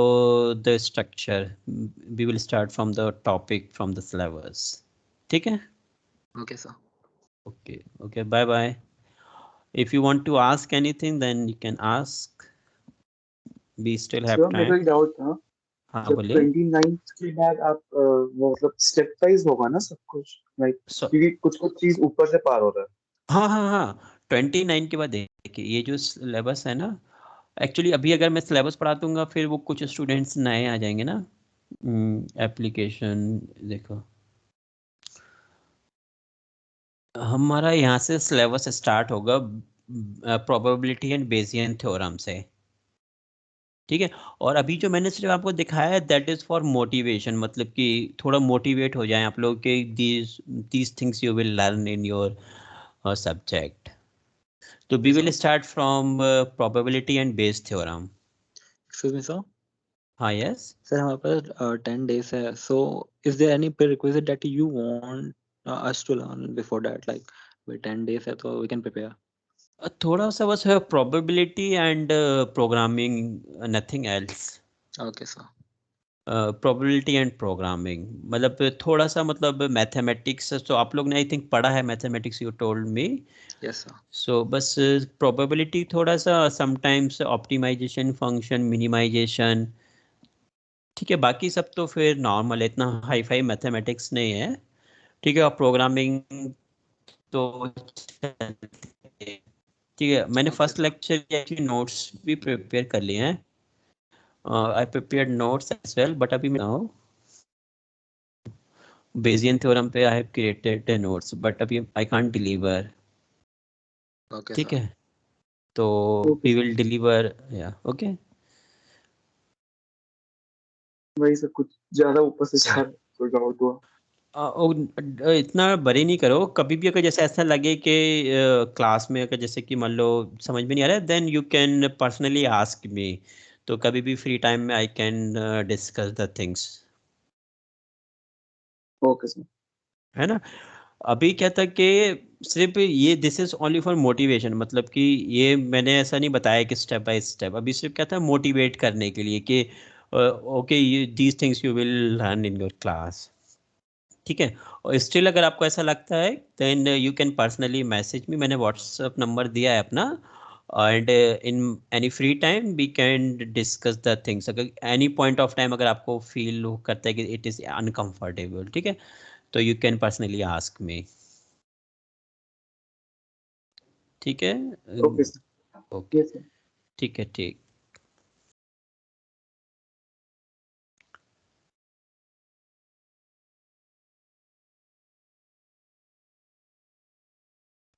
the structure. We will start from the topic from the syllabus. ठीक है, Okay sir. Okay okay, bye bye. If you want to ask anything, then you can ask. We still have sir मेरे को time. एक doubt था. हाँ, जब बोलिए. 29th के बाद आप वो मतलब स्टेप वाइज होगा ना सब कुछ, लाइक So, क्योंकि कुछ कुछ चीज ऊपर से पार हो रहा है. हाँ हाँ हाँ, 29 के बाद देखिए ये जो सिलेबस है ना, एक्चुअली अभी अगर मैं सिलेबस पढ़ा दूंगा फिर वो कुछ स्टूडेंट्स नए आ जाएंगे ना. एप्लीकेशन देखो, हमारा यहाँ से सिलेबस स्टार्ट होगा प्रोबेबिलिटी एंड बेसियन थ्योरम से. ठीक है, और अभी जो मैंने सिर्फ आपको दिखाया है दैट इज फॉर मोटिवेशन, मतलब कि थोड़ा मोटिवेट हो जाए आप लोग के these things you will learn in your subject. तो we will start from probability and Bayes theorem. Excuse me sir. हाँ, यस. Sir, हमारे पास 10 days है. So is there any prerequisite that you want us to learn before that? Like with 10 days है तो we can prepare. थोड़ा सा बस है probability and programming, nothing else. Okay sir. Probability and programming, मतलब थोड़ा सा, मतलब मैथमेटिक्स तो आप लोग ने आई थिंक पढ़ा है mathematics, you told me. Yes sir. सो बस प्रोबेबिलिटी थोड़ा सा, समटाइम्स ऑप्टिमाइजेशन फंक्शन, मिनिमाइजेशन. ठीक है, बाकी सब तो फिर नॉर्मल है, इतना हाई फाई मैथमेटिक्स नहीं है. ठीक है, और प्रोग्रामिंग तो ठीक है. मैंने Okay फर्स्ट sir. लेक्चर की नोट्स भी प्रिपेयर कर लिए हैं. I prepared notes as well, but अभी मैं बेसियन थ्योरम पे I have created notes, but अभी आई कांट डिलीवर. Okay ठीक sir. है, तो Okay, we sir. Will deliver. या ओके, वही सब कुछ ज्यादा ऊपर से जा रहा है, तो डाउट हुआ. इतना बरी नहीं करो. कभी भी अगर जैसे ऐसा लगे कि क्लास में अगर जैसे कि मान लो समझ में नहीं आ रहा है, then you can personally ask me. तो कभी भी फ्री टाइम में I can discuss the things. Okay sir. है ना. अभी क्या था कि सिर्फ ये this is only for motivation, मतलब कि ये मैंने ऐसा नहीं बताया कि स्टेप बाय स्टेप. अभी सिर्फ क्या था, मोटिवेट करने के लिए कि okay these things you will learn in your class. ठीक है, और स्टिल अगर आपको ऐसा लगता है then you can personally message me. मैंने व्हाट्सएप नंबर दिया है अपना, and in any free time we can discuss the things. अगर एनी पॉइंट ऑफ टाइम अगर आपको फील करता है कि इट इज़ अनकंफर्टेबल, ठीक है, तो यू कैन पर्सनली आस्क मी. ठीक है, okay sir. Okay, yes sir. ठीक है, ठीक.